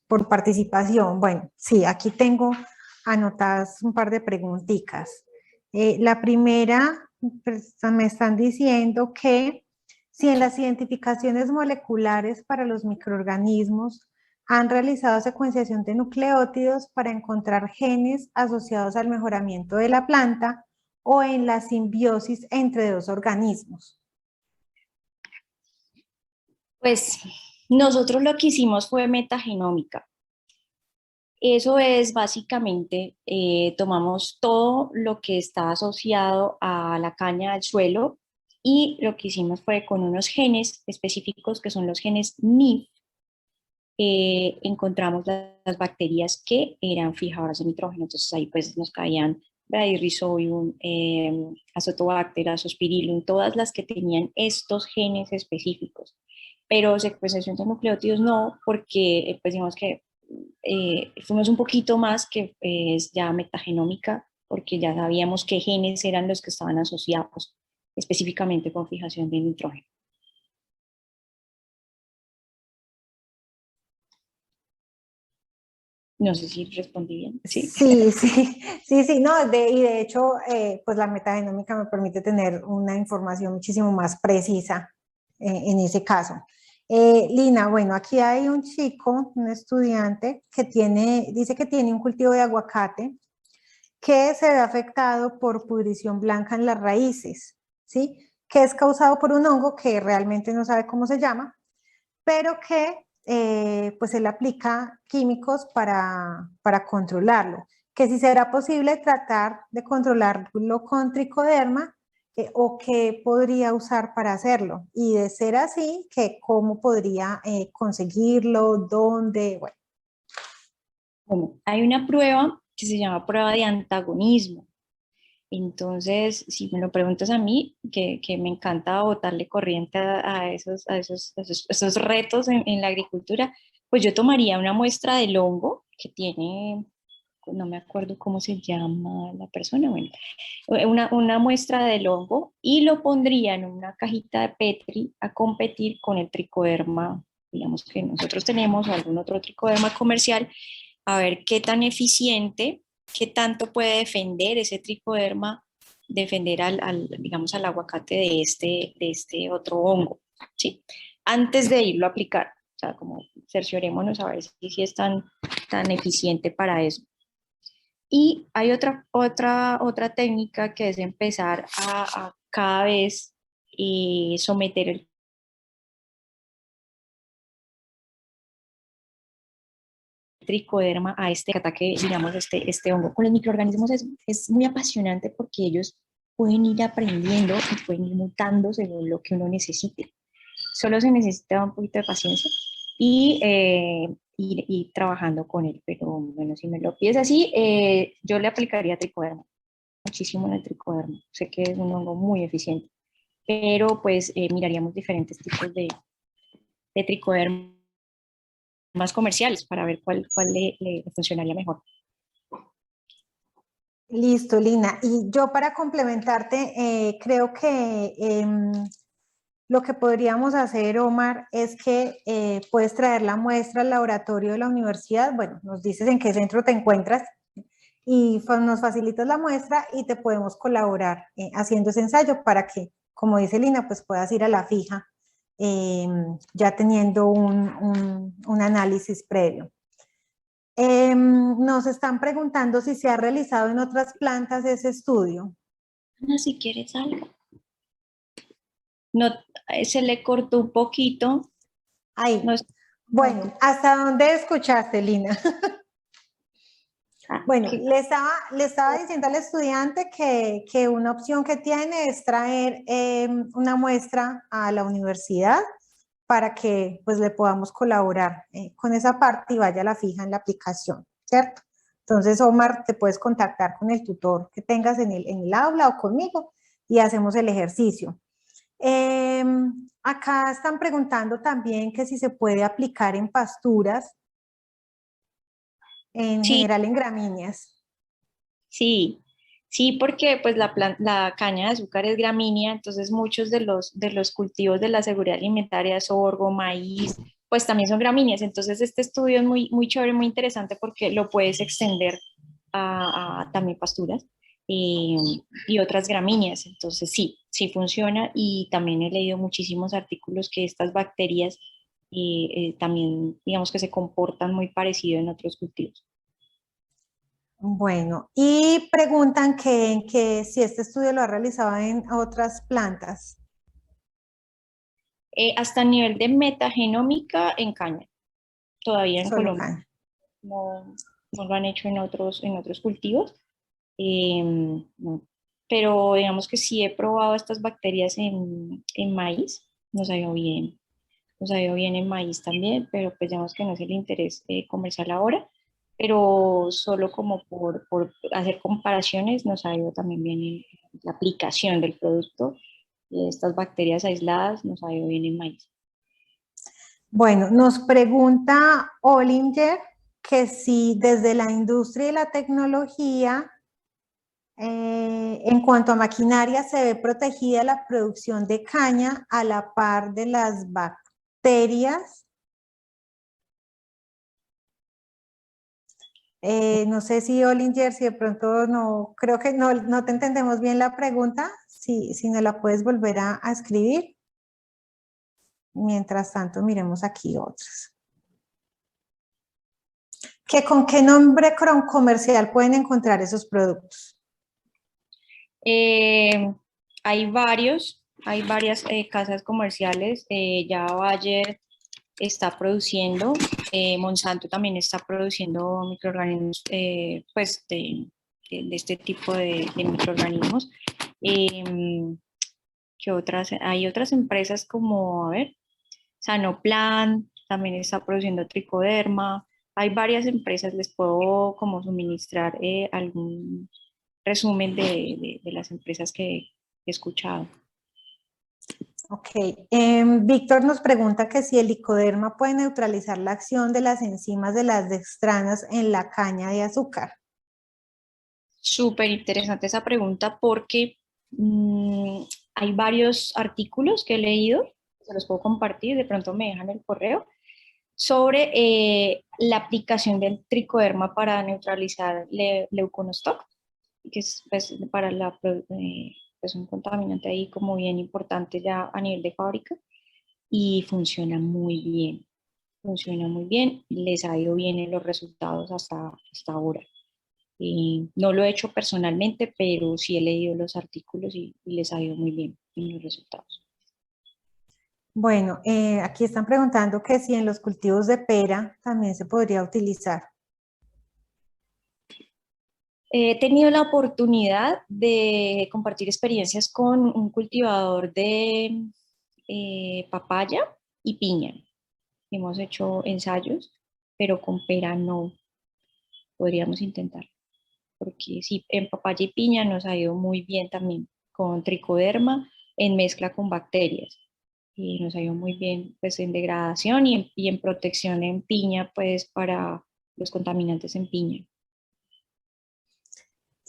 por participación. Bueno, sí, aquí tengo anotadas un par de preguntitas. La primera, pues, me están diciendo que si en las identificaciones moleculares para los microorganismos han realizado secuenciación de nucleótidos para encontrar genes asociados al mejoramiento de la planta o en la simbiosis entre dos organismos. Pues nosotros lo que hicimos fue metagenómica. Eso es básicamente, tomamos todo lo que está asociado a la caña del suelo y lo que hicimos fue con unos genes específicos que son los genes NIF, encontramos las bacterias que eran fijadoras de nitrógeno. Entonces ahí pues nos caían Bradyrhizobacterium, Azotobacter, Azospirillum, todas las que tenían estos genes específicos. Pero secuenciación de nucleótidos no, porque pues digamos que fuimos un poquito más que es ya metagenómica, porque ya sabíamos qué genes eran los que estaban asociados específicamente con fijación de nitrógeno. No sé si respondí bien. Sí, Sí, sí, sí, sí, no, y de hecho, pues la metagenómica me permite tener una información muchísimo más precisa en ese caso. Lina, bueno, aquí hay un chico, un estudiante que dice que tiene un cultivo de aguacate que se ve afectado por pudrición blanca en las raíces, ¿sí? Que es causado por un hongo que realmente no sabe cómo se llama, pero que pues él aplica químicos para controlarlo, que si será posible tratar de controlarlo con tricoderma o qué podría usar para hacerlo, y de ser así, que cómo podría conseguirlo, dónde, bueno. Bueno, hay una prueba que se llama prueba de antagonismo. Entonces, si me lo preguntas a mí, que me encanta botarle corriente esos retos en la agricultura, pues yo tomaría una muestra del hongo que tiene, no me acuerdo cómo se llama la persona, bueno, una muestra del hongo y lo pondría en una cajita de Petri a competir con el tricoderma, digamos que nosotros tenemos o algún otro tricoderma comercial, a ver qué tan eficiente, qué tanto puede defender ese tricoderma, defender digamos, al aguacate de este otro hongo, ¿sí? Antes de irlo a aplicar, o sea, como cerciorémonos a ver si es tan eficiente para eso. Y hay otra técnica que es empezar a cada vez someter el tricoderma a este ataque, digamos, este hongo. Con los microorganismos es muy apasionante porque ellos pueden ir aprendiendo y pueden ir mutando según lo que uno necesite. Solo se necesita un poquito de paciencia y trabajando con él. Pero bueno, si me lo pides así, yo le aplicaría tricoderma, muchísimo en el tricoderma. Sé que es un hongo muy eficiente, pero pues miraríamos diferentes tipos de tricoderma más comerciales para ver cuál le funcionaría mejor. Listo, Lina. Y yo para complementarte, creo que lo que podríamos hacer, Omar, es que puedes traer la muestra al laboratorio de la universidad. Bueno, nos dices en qué centro te encuentras y nos facilitas la muestra y te podemos colaborar haciendo ese ensayo para que, como dice Lina, pues puedas ir a la fija ya teniendo un análisis previo. Nos están preguntando si se ha realizado en otras plantas ese estudio. Ana, si quieres algo. No, se le cortó un poquito. Ahí. No, Bueno, ¿hasta dónde escuchaste, Lina? Bueno, ¿qué? le estaba diciendo al estudiante que una opción que tiene es traer una muestra a la universidad para que pues le podamos colaborar con esa parte y vaya a la fija en la aplicación, ¿cierto? Entonces, Omar, te puedes contactar con el tutor que tengas en el aula o conmigo y hacemos el ejercicio. Acá están preguntando también que si se puede aplicar en pasturas, en Sí, general en gramíneas. sí, sí, porque pues la caña de azúcar es gramínea, entonces muchos de los cultivos de la seguridad alimentaria, sorgo, maíz, pues también son gramíneas. Entonces este estudio es muy chévere, muy interesante porque lo puedes extender a también pasturas eh, y otras gramíneas. Entonces sí, sí funciona y también he leído muchísimos artículos que estas bacterias también, digamos que se comportan muy parecido en otros cultivos. Bueno, y preguntan que si este estudio lo ha realizado en otras plantas. Hasta el nivel de metagenómica en caña, todavía en Solo Colombia. caña. No, no lo han hecho en otros cultivos. No. pero digamos que sí he probado estas bacterias en maíz, nos ha ido bien. Nos ha ido bien en maíz también, pero pues digamos que no es el interés comercial ahora, pero solo como por hacer comparaciones nos ha ido también bien en la aplicación del producto. Estas bacterias aisladas nos ha ido bien en maíz. Bueno, nos pregunta Olinger que si desde la industria y la tecnología, en cuanto a maquinaria, se ve protegida la producción de caña a la par de las bacterias. No sé si Olinger, si de pronto no, creo que no te entendemos bien la pregunta, si no la puedes volver a escribir. Mientras tanto, miremos aquí otras. ¿Con qué nombre comercial pueden encontrar esos productos? Eh, hay varias casas comerciales, ya Bayer está produciendo, Monsanto también está produciendo microorganismos, pues de este tipo de microorganismos. Eh, ¿Qué otras? Hay otras empresas como, a ver, Sanoplan, también está produciendo tricoderma. Hay varias empresas, les puedo como suministrar algún resumen de las empresas que he escuchado. Ok, Víctor nos pregunta que si el licoderma puede neutralizar la acción de las enzimas de las dextranas en la caña de azúcar. Súper interesante esa pregunta porque hay varios artículos que he leído, se los puedo compartir, de pronto me dejan el correo, sobre la aplicación del tricoderma para neutralizar leuconostoc, que es pues, para pues un contaminante ahí como bien importante ya a nivel de fábrica y funciona muy bien, les ha ido bien en los resultados hasta ahora. No lo he hecho personalmente, pero sí he leído los artículos y les ha ido muy bien en los resultados. Bueno, aquí están preguntando que si en los cultivos de pera también se podría utilizar. He tenido la oportunidad de compartir experiencias con un cultivador de papaya y piña. Hemos hecho ensayos, pero con pera no podríamos intentar, porque sí, en papaya y piña nos ha ido muy bien también con tricoderma en mezcla con bacterias. Y nos ha ido muy bien pues en degradación y en protección en piña pues para los contaminantes en piña.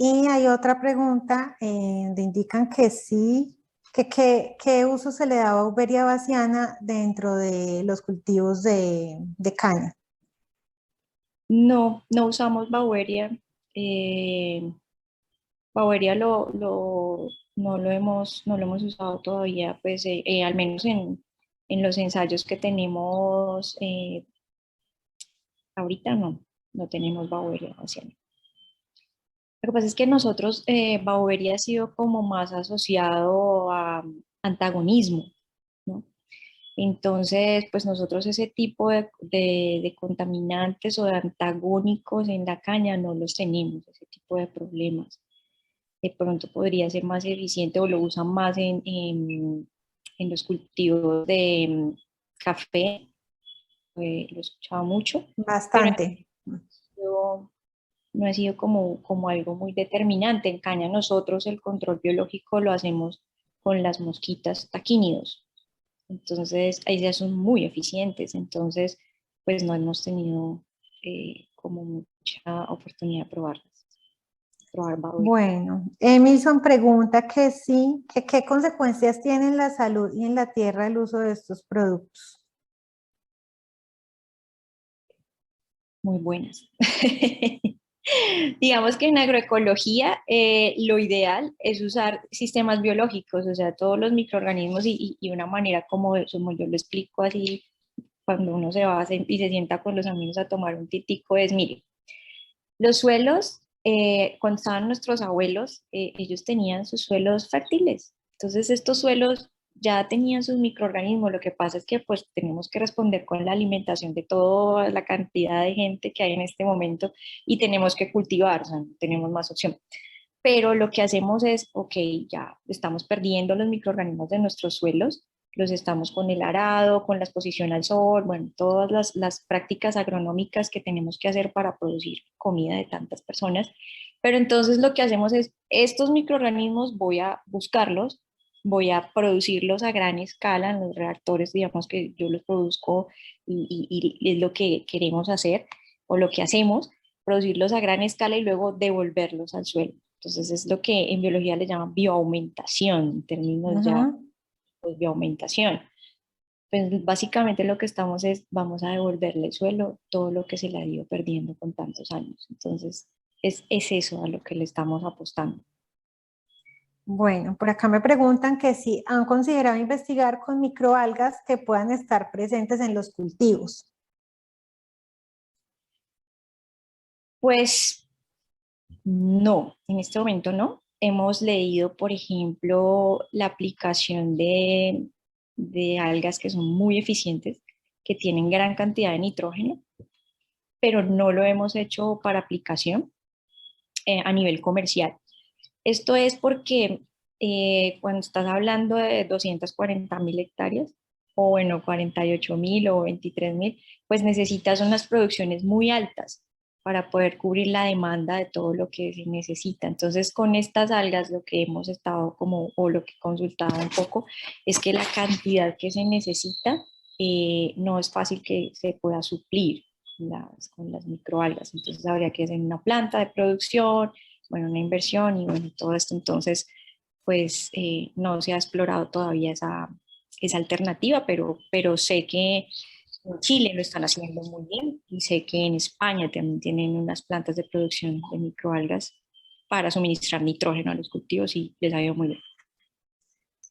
Y hay otra pregunta donde indican que sí, ¿qué uso se le da a Beauveria bassiana dentro de los cultivos de caña? No, no usamos Baueria. Eh, Baueria no lo hemos usado todavía, pues al menos en los ensayos que tenemos ahorita no tenemos Baueria. Lo que pasa es que nosotros, Baueria ha sido como más asociado a antagonismo, ¿no? Entonces, pues nosotros ese tipo de contaminantes o de antagónicos en la caña no los tenemos, ese tipo de problemas. De pronto podría ser más eficiente o lo usan más en los cultivos de café, lo he escuchado mucho, pero Bastante. no, no ha sido como algo muy determinante. En caña nosotros el control biológico lo hacemos con las mosquitas taquínidos. Entonces, ahí ya son muy eficientes. Entonces, pues no hemos tenido como mucha oportunidad de probarlas. Probar Bauer. Bueno, Emilson pregunta que sí, que qué consecuencias tiene en la salud y en la tierra el uso de estos productos. Muy buenas. Digamos que en agroecología lo ideal es usar sistemas biológicos, o sea, todos los microorganismos y una manera como yo lo explico así cuando uno se va y se sienta con los amigos a tomar un titico es, mire, los suelos, cuando estaban nuestros abuelos, ellos tenían sus suelos fértiles. Entonces estos suelos ya tenían sus microorganismos. Lo que pasa es que pues tenemos que responder con la alimentación de toda la cantidad de gente que hay en este momento y tenemos que cultivar, o sea, no tenemos más opción. pero lo que hacemos es, ok, ya estamos perdiendo los microorganismos de nuestros suelos, los estamos con el arado, con la exposición al sol, bueno, todas las prácticas agronómicas que tenemos que hacer para producir comida de tantas personas. Pero entonces lo que hacemos es, estos microorganismos voy a buscarlos, voy a producirlos a gran escala en los reactores, digamos que yo los produzco y es lo que queremos hacer o lo que hacemos, producirlos a gran escala y luego devolverlos al suelo. Entonces es lo que en biología le llaman bioaumentación, en términos ya Ujú. pues, bioaumentación. Pues básicamente lo que estamos es, vamos a devolverle al suelo todo lo que se le ha ido perdiendo con tantos años. Entonces es eso a lo que le estamos apostando. Bueno, por acá me preguntan que si han considerado investigar con microalgas que puedan estar presentes en los cultivos. Pues no, en este momento no. Hemos leído, por ejemplo, la aplicación de algas que son muy eficientes, que tienen gran cantidad de nitrógeno, pero no lo hemos hecho para aplicación a nivel comercial. Esto es porque cuando estás hablando de 240.000 hectáreas, o bueno, 48.000 o 23.000, pues necesitas unas producciones muy altas para poder cubrir la demanda de todo lo que se necesita. Entonces, con estas algas lo que hemos estado como, o lo que he consultado un poco, es que la cantidad que se necesita no es fácil que se pueda suplir con las microalgas. Entonces, habría que hacer una planta de producción, bueno, una inversión y bueno, todo esto. Entonces, pues no se ha explorado todavía esa alternativa, pero sé que en Chile lo están haciendo muy bien y sé que en España también tienen unas plantas de producción de microalgas para suministrar nitrógeno a los cultivos y les ha ido muy bien.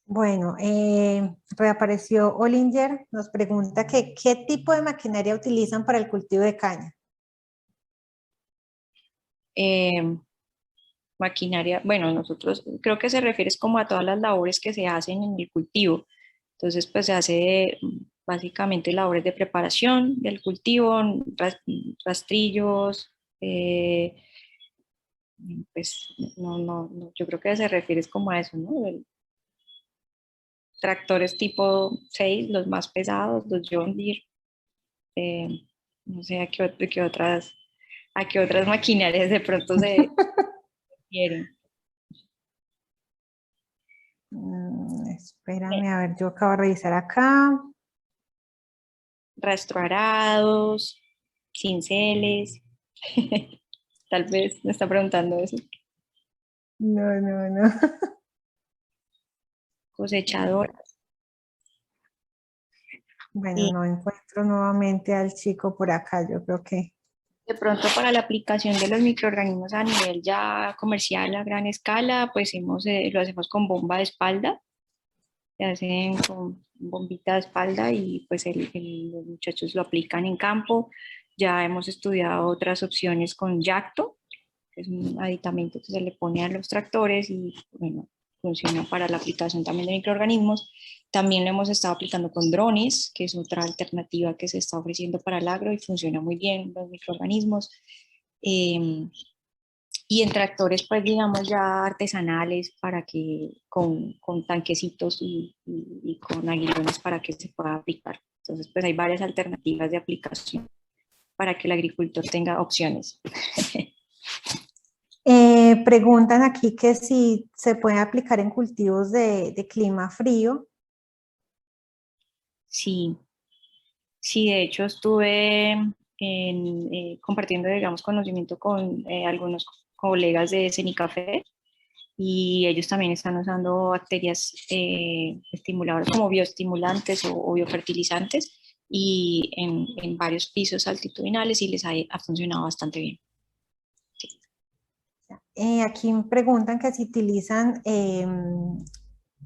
Bueno, reapareció Olinger, nos pregunta que qué tipo de maquinaria utilizan para el cultivo de caña. Eh, Maquinaria, bueno, nosotros creo que se refiere es como a todas las labores que se hacen en el cultivo. Entonces, pues se hace básicamente labores de preparación del cultivo, rastrillos, pues yo creo que se refiere es como a eso, ¿no? Tractores tipo 6 los más pesados, los John Deere, eh, no sé a qué otras maquinarias de pronto se refieren. Espérame, a ver, yo acabo de revisar acá. Rastroarados, cinceles, tal vez me está preguntando eso, No, no, no. cosechador. Bueno, Y no encuentro nuevamente al chico por acá, yo creo que... de pronto para la aplicación de los microorganismos a nivel ya comercial a gran escala, pues lo hacemos con bomba de espalda, se hacen con bombita de espalda y pues los muchachos lo aplican en campo. Ya hemos estudiado otras opciones con Yacto, que es un aditamento que se le pone a los tractores y bueno, funciona para la aplicación también de microorganismos. También lo hemos estado aplicando con drones, que es otra alternativa que se está ofreciendo para el agro y funciona muy bien los microorganismos. Y en tractores, pues digamos ya artesanales para que con tanquecitos y con aguilones para que se pueda aplicar. Entonces, pues hay varias alternativas de aplicación para que el agricultor tenga opciones. Preguntan aquí que si se puede aplicar en cultivos de clima frío. Sí, sí, de hecho estuve compartiendo, digamos, conocimiento con algunos colegas de Cenicafé y ellos también están usando bacterias estimuladoras como bioestimulantes o biofertilizantes y en varios pisos altitudinales y les ha funcionado bastante bien. Aquí me preguntan que si utilizan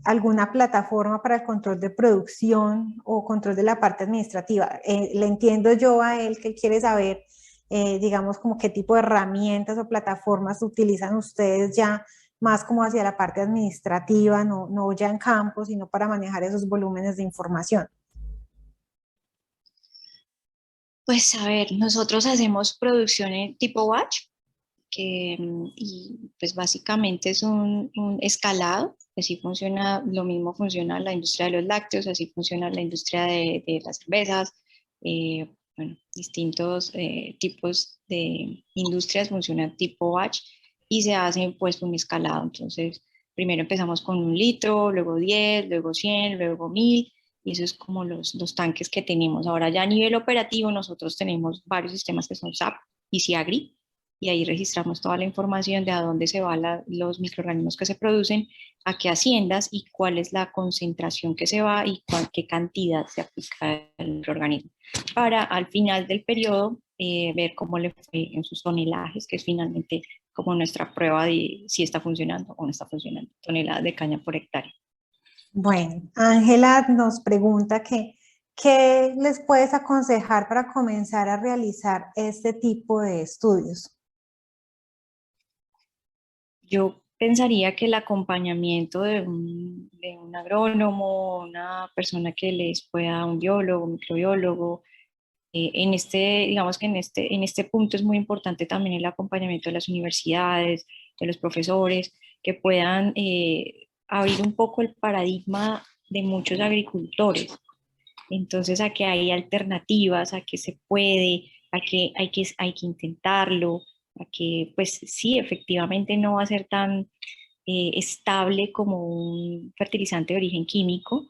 alguna plataforma para el control de producción o control de la parte administrativa. Le entiendo yo a él que quiere saber, digamos, como qué tipo de herramientas o plataformas utilizan ustedes ya más como hacia la parte administrativa, no ya en campo, sino para manejar esos volúmenes de información. Pues a ver, nosotros hacemos producción en tipo batch, y pues básicamente es un escalado. Así funciona, lo mismo funciona la industria de los lácteos, así funciona la industria de las cervezas, bueno, distintos tipos de industrias funcionan tipo batch y se hacen pues un escalado. Entonces, primero empezamos con 1 litro, luego 10, luego 100, luego 1000 y eso es como los tanques que tenemos. Ahora ya a nivel operativo nosotros tenemos varios sistemas que son SAP y Siagri y ahí registramos toda la información de a dónde se van los microorganismos que se producen, a qué haciendas y cuál es la concentración que se va y qué cantidad se aplica al microorganismo para al final del periodo ver cómo le fue en sus tonelajes, que es finalmente como nuestra prueba de si está funcionando o no está funcionando, toneladas de caña por hectárea. Bueno, Ángela nos pregunta que, ¿qué les puedes aconsejar para comenzar a realizar este tipo de estudios? Yo pensaría que el acompañamiento de un agrónomo, una persona que les pueda, un biólogo, un microbiólogo, en digamos que en este punto es muy importante también el acompañamiento de las universidades, de los profesores, que puedan abrir un poco el paradigma de muchos agricultores. Entonces, a que hay alternativas, a que se puede, hay que intentarlo, a que pues sí, efectivamente no va a ser tan estable como un fertilizante de origen químico,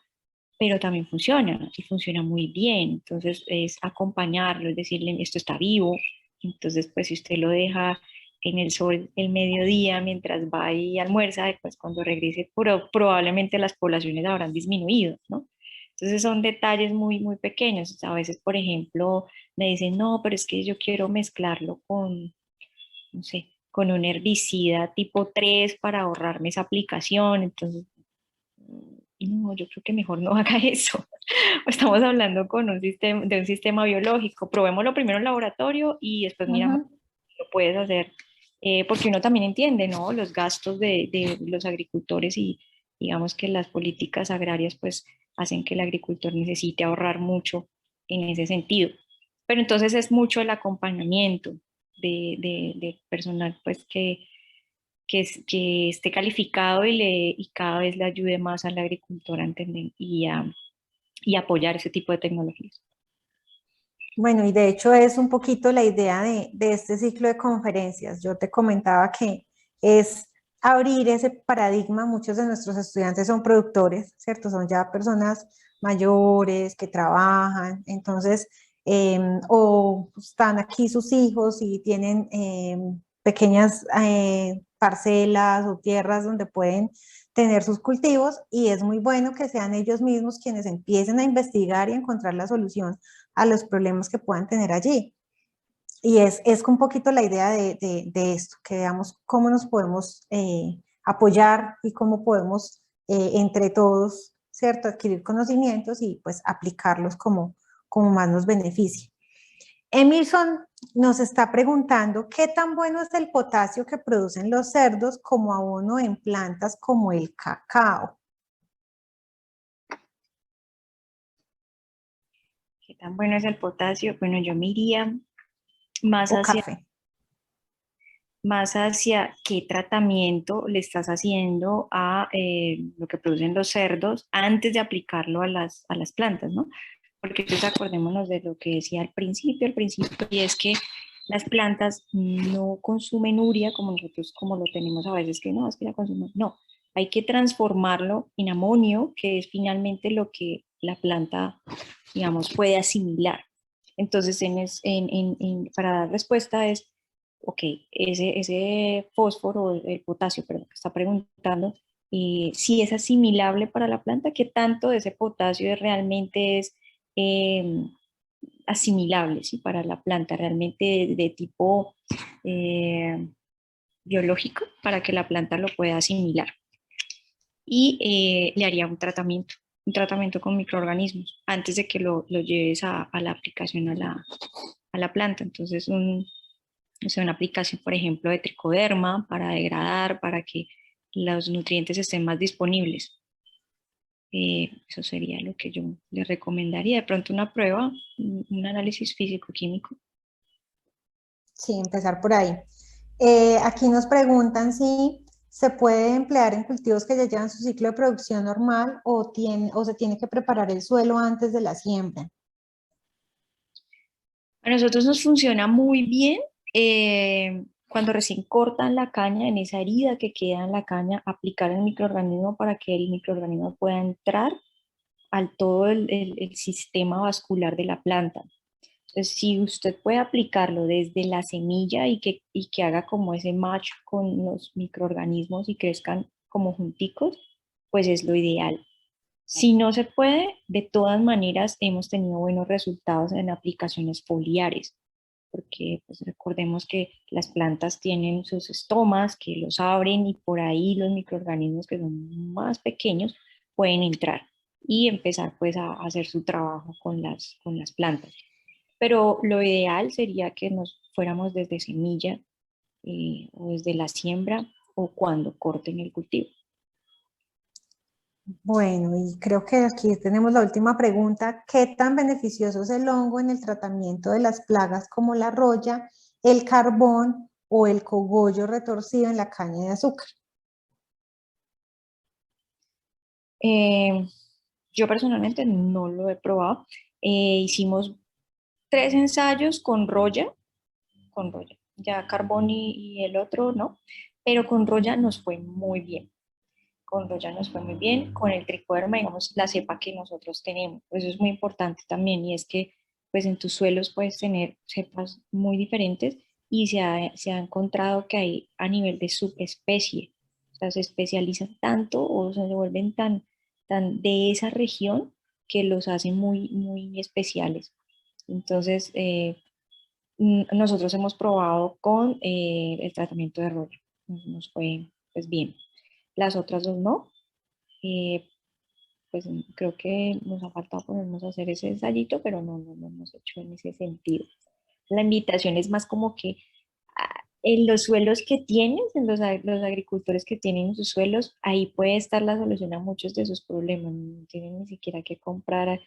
pero también funciona y funciona muy bien. Entonces es acompañarlo, es decirle, esto está vivo. Entonces, pues si usted lo deja en el sol el mediodía mientras va y almuerza, después cuando regrese probablemente las poblaciones habrán disminuido, ¿no? Entonces son detalles muy, muy pequeños. A veces, por ejemplo, me dicen, no, pero es que yo quiero mezclarlo con, no sé, con un herbicida tipo 3 para ahorrarme esa aplicación. Entonces, no, yo creo que mejor no haga eso. Estamos hablando con de un sistema biológico. Probémoslo primero en laboratorio y después miramos Ujú. si lo puedes hacer, porque uno también entiende, ¿no? Los gastos de los agricultores y digamos que las políticas agrarias pues hacen que el agricultor necesite ahorrar mucho en ese sentido. Pero entonces es mucho el acompañamiento de personal pues que esté calificado y cada vez le ayude más al agricultor a entender y apoyar ese tipo de tecnologías. Bueno, y de hecho es un poquito la idea de este ciclo de conferencias. Yo te comentaba que es abrir ese paradigma. Muchos de nuestros estudiantes son productores, ¿cierto? Son ya personas mayores que trabajan, entonces, o están aquí sus hijos y tienen pequeñas parcelas o tierras donde pueden tener sus cultivos y es muy bueno que sean ellos mismos quienes empiecen a investigar y encontrar la solución a los problemas que puedan tener allí. Y es un poquito la idea de esto, que veamos cómo nos podemos apoyar y cómo podemos entre todos, ¿cierto?, adquirir conocimientos y pues aplicarlos como más nos beneficie. Emerson nos está preguntando qué tan bueno es el potasio que producen los cerdos como abono en plantas como el cacao. ¿Qué tan bueno es el potasio? Bueno, yo me iría más O hacia, café. más hacia qué tratamiento le estás haciendo a lo que producen los cerdos antes de aplicarlo a las plantas, ¿no? Porque entonces acordémonos de lo que decía al principio, y es que las plantas no consumen urea como nosotros, como lo tenemos a veces, que no, es que la consumen. No, hay que transformarlo en amonio, que es finalmente lo que la planta, digamos, puede asimilar. Entonces, para dar respuesta es, ok, ese fósforo, el potasio, perdón, que está preguntando, si es asimilable para la planta, qué tanto de ese potasio realmente es eh, asimilable, ¿sí? Para la planta, realmente de tipo eh, biológico, para que la planta lo pueda asimilar. Y le haría un tratamiento con microorganismos antes de que lo lleves a la aplicación a la planta. Entonces, o sea, una aplicación, por ejemplo, de tricoderma para degradar, para que los nutrientes estén más disponibles. Eso sería lo que yo le recomendaría. De pronto una prueba, un análisis físico-químico. Sí, empezar por ahí. Aquí nos preguntan si se puede emplear en cultivos que ya llevan su ciclo de producción normal o se tiene que preparar el suelo antes de la siembra. A nosotros nos funciona muy bien cuando recién cortan la caña, en esa herida que queda en la caña, aplicar el microorganismo para que el microorganismo pueda entrar al todo el sistema vascular de la planta. Entonces, si usted puede aplicarlo desde la semilla y que haga como ese match con los microorganismos y crezcan como junticos, pues es lo ideal. Si no se puede, de todas maneras hemos tenido buenos resultados en aplicaciones foliares, porque pues, recordemos que las plantas tienen sus estomas que los abren y por ahí los microorganismos que son más pequeños pueden entrar y empezar pues a hacer su trabajo con las plantas. Pero lo ideal sería que nos fuéramos desde semilla o desde la siembra o cuando corten el cultivo. Bueno, y creo que aquí tenemos la última pregunta. ¿Qué tan beneficioso es el hongo en el tratamiento de las plagas como la roya, el carbón o el cogollo retorcido en la caña de azúcar? Eh, yo personalmente no lo he probado. Hicimos 3 ensayos con roya, ya carbón y el otro no, pero con roya nos fue muy bien. Con roya nos fue muy bien, con el tricoderma, digamos, la cepa que nosotros tenemos. Eso es muy importante también y es que pues en tus suelos puedes tener cepas muy diferentes y se ha encontrado que hay a nivel de subespecie, o sea, se especializan tanto o se vuelven tan de esa región que los hace muy, muy especiales. Entonces, nosotros hemos probado con el tratamiento de roya, nos fue pues bien. Las otras dos no, eh, pues creo que nos ha faltado ponernos a hacer ese ensayito, pero no hemos hecho en ese sentido. La invitación es más como que en los suelos que tienes, los agricultores que tienen sus suelos, ahí puede estar la solución a muchos de sus problemas. No tienen ni siquiera que comprar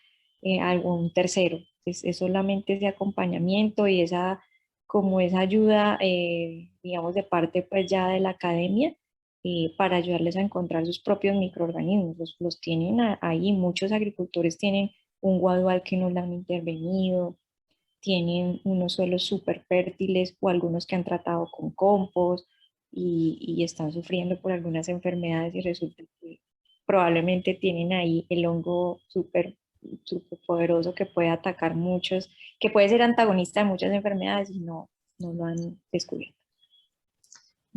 algún tercero. Es solamente ese acompañamiento y como esa ayuda, digamos, de parte pues ya de la academia para ayudarles a encontrar sus propios microorganismos. Los tienen ahí, muchos agricultores tienen un guadual que no le han intervenido, tienen unos suelos súper fértiles o algunos que han tratado con compost y están sufriendo por algunas enfermedades y resulta que probablemente tienen ahí el hongo súper poderoso que puede atacar muchos, que puede ser antagonista de muchas enfermedades y no lo han descubierto.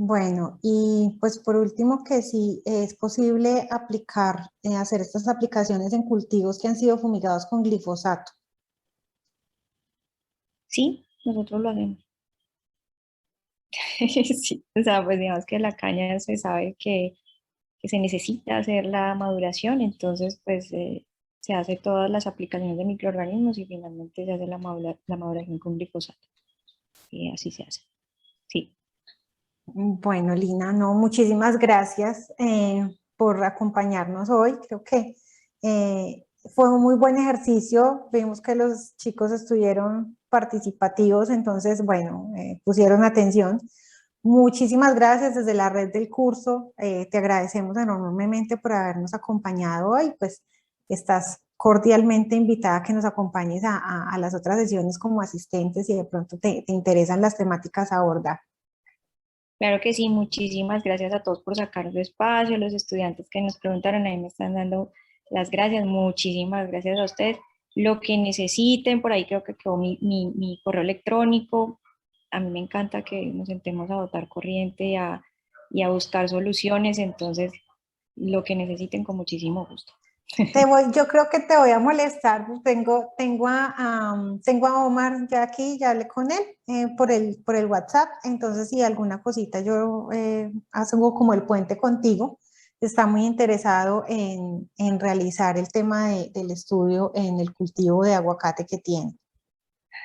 Bueno, y pues por último que si es posible aplicar, hacer estas aplicaciones en cultivos que han sido fumigados con glifosato. Sí, nosotros lo hacemos. Sí, o sea, pues digamos que la caña se sabe que se necesita hacer la maduración, entonces pues se hace todas las aplicaciones de microorganismos y finalmente se hace la maduración con glifosato. Y así se hace. Sí. Bueno, Lina, no, muchísimas gracias por acompañarnos hoy. Creo que fue un muy buen ejercicio. Vimos que los chicos estuvieron participativos, entonces, bueno, pusieron atención. Muchísimas gracias desde la red del curso. Te agradecemos enormemente por habernos acompañado hoy. Pues estás cordialmente invitada a que nos acompañes a las otras sesiones como asistentes si de pronto te interesan las temáticas a abordar. Claro que sí, muchísimas gracias a todos por sacar su espacio, los estudiantes que nos preguntaron, ahí me están dando las gracias, muchísimas gracias a ustedes. Lo que necesiten, por ahí creo que quedó mi correo electrónico. A mí me encanta que nos sentemos a botar corriente y a buscar soluciones, entonces lo que necesiten con muchísimo gusto. Yo creo que te voy a molestar, pues tengo a Omar ya aquí, ya hablé con él por el WhatsApp, entonces si alguna cosita yo hago como el puente contigo, está muy interesado en realizar el tema del estudio en el cultivo de aguacate que tiene.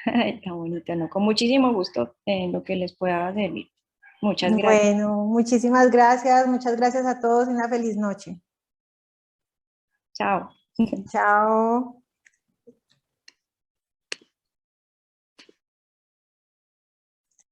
Ay, tan bonito, ¿no? Con muchísimo gusto en lo que les pueda servir. Muchas gracias. Bueno, muchas gracias a todos y una feliz noche. Chao. Chao.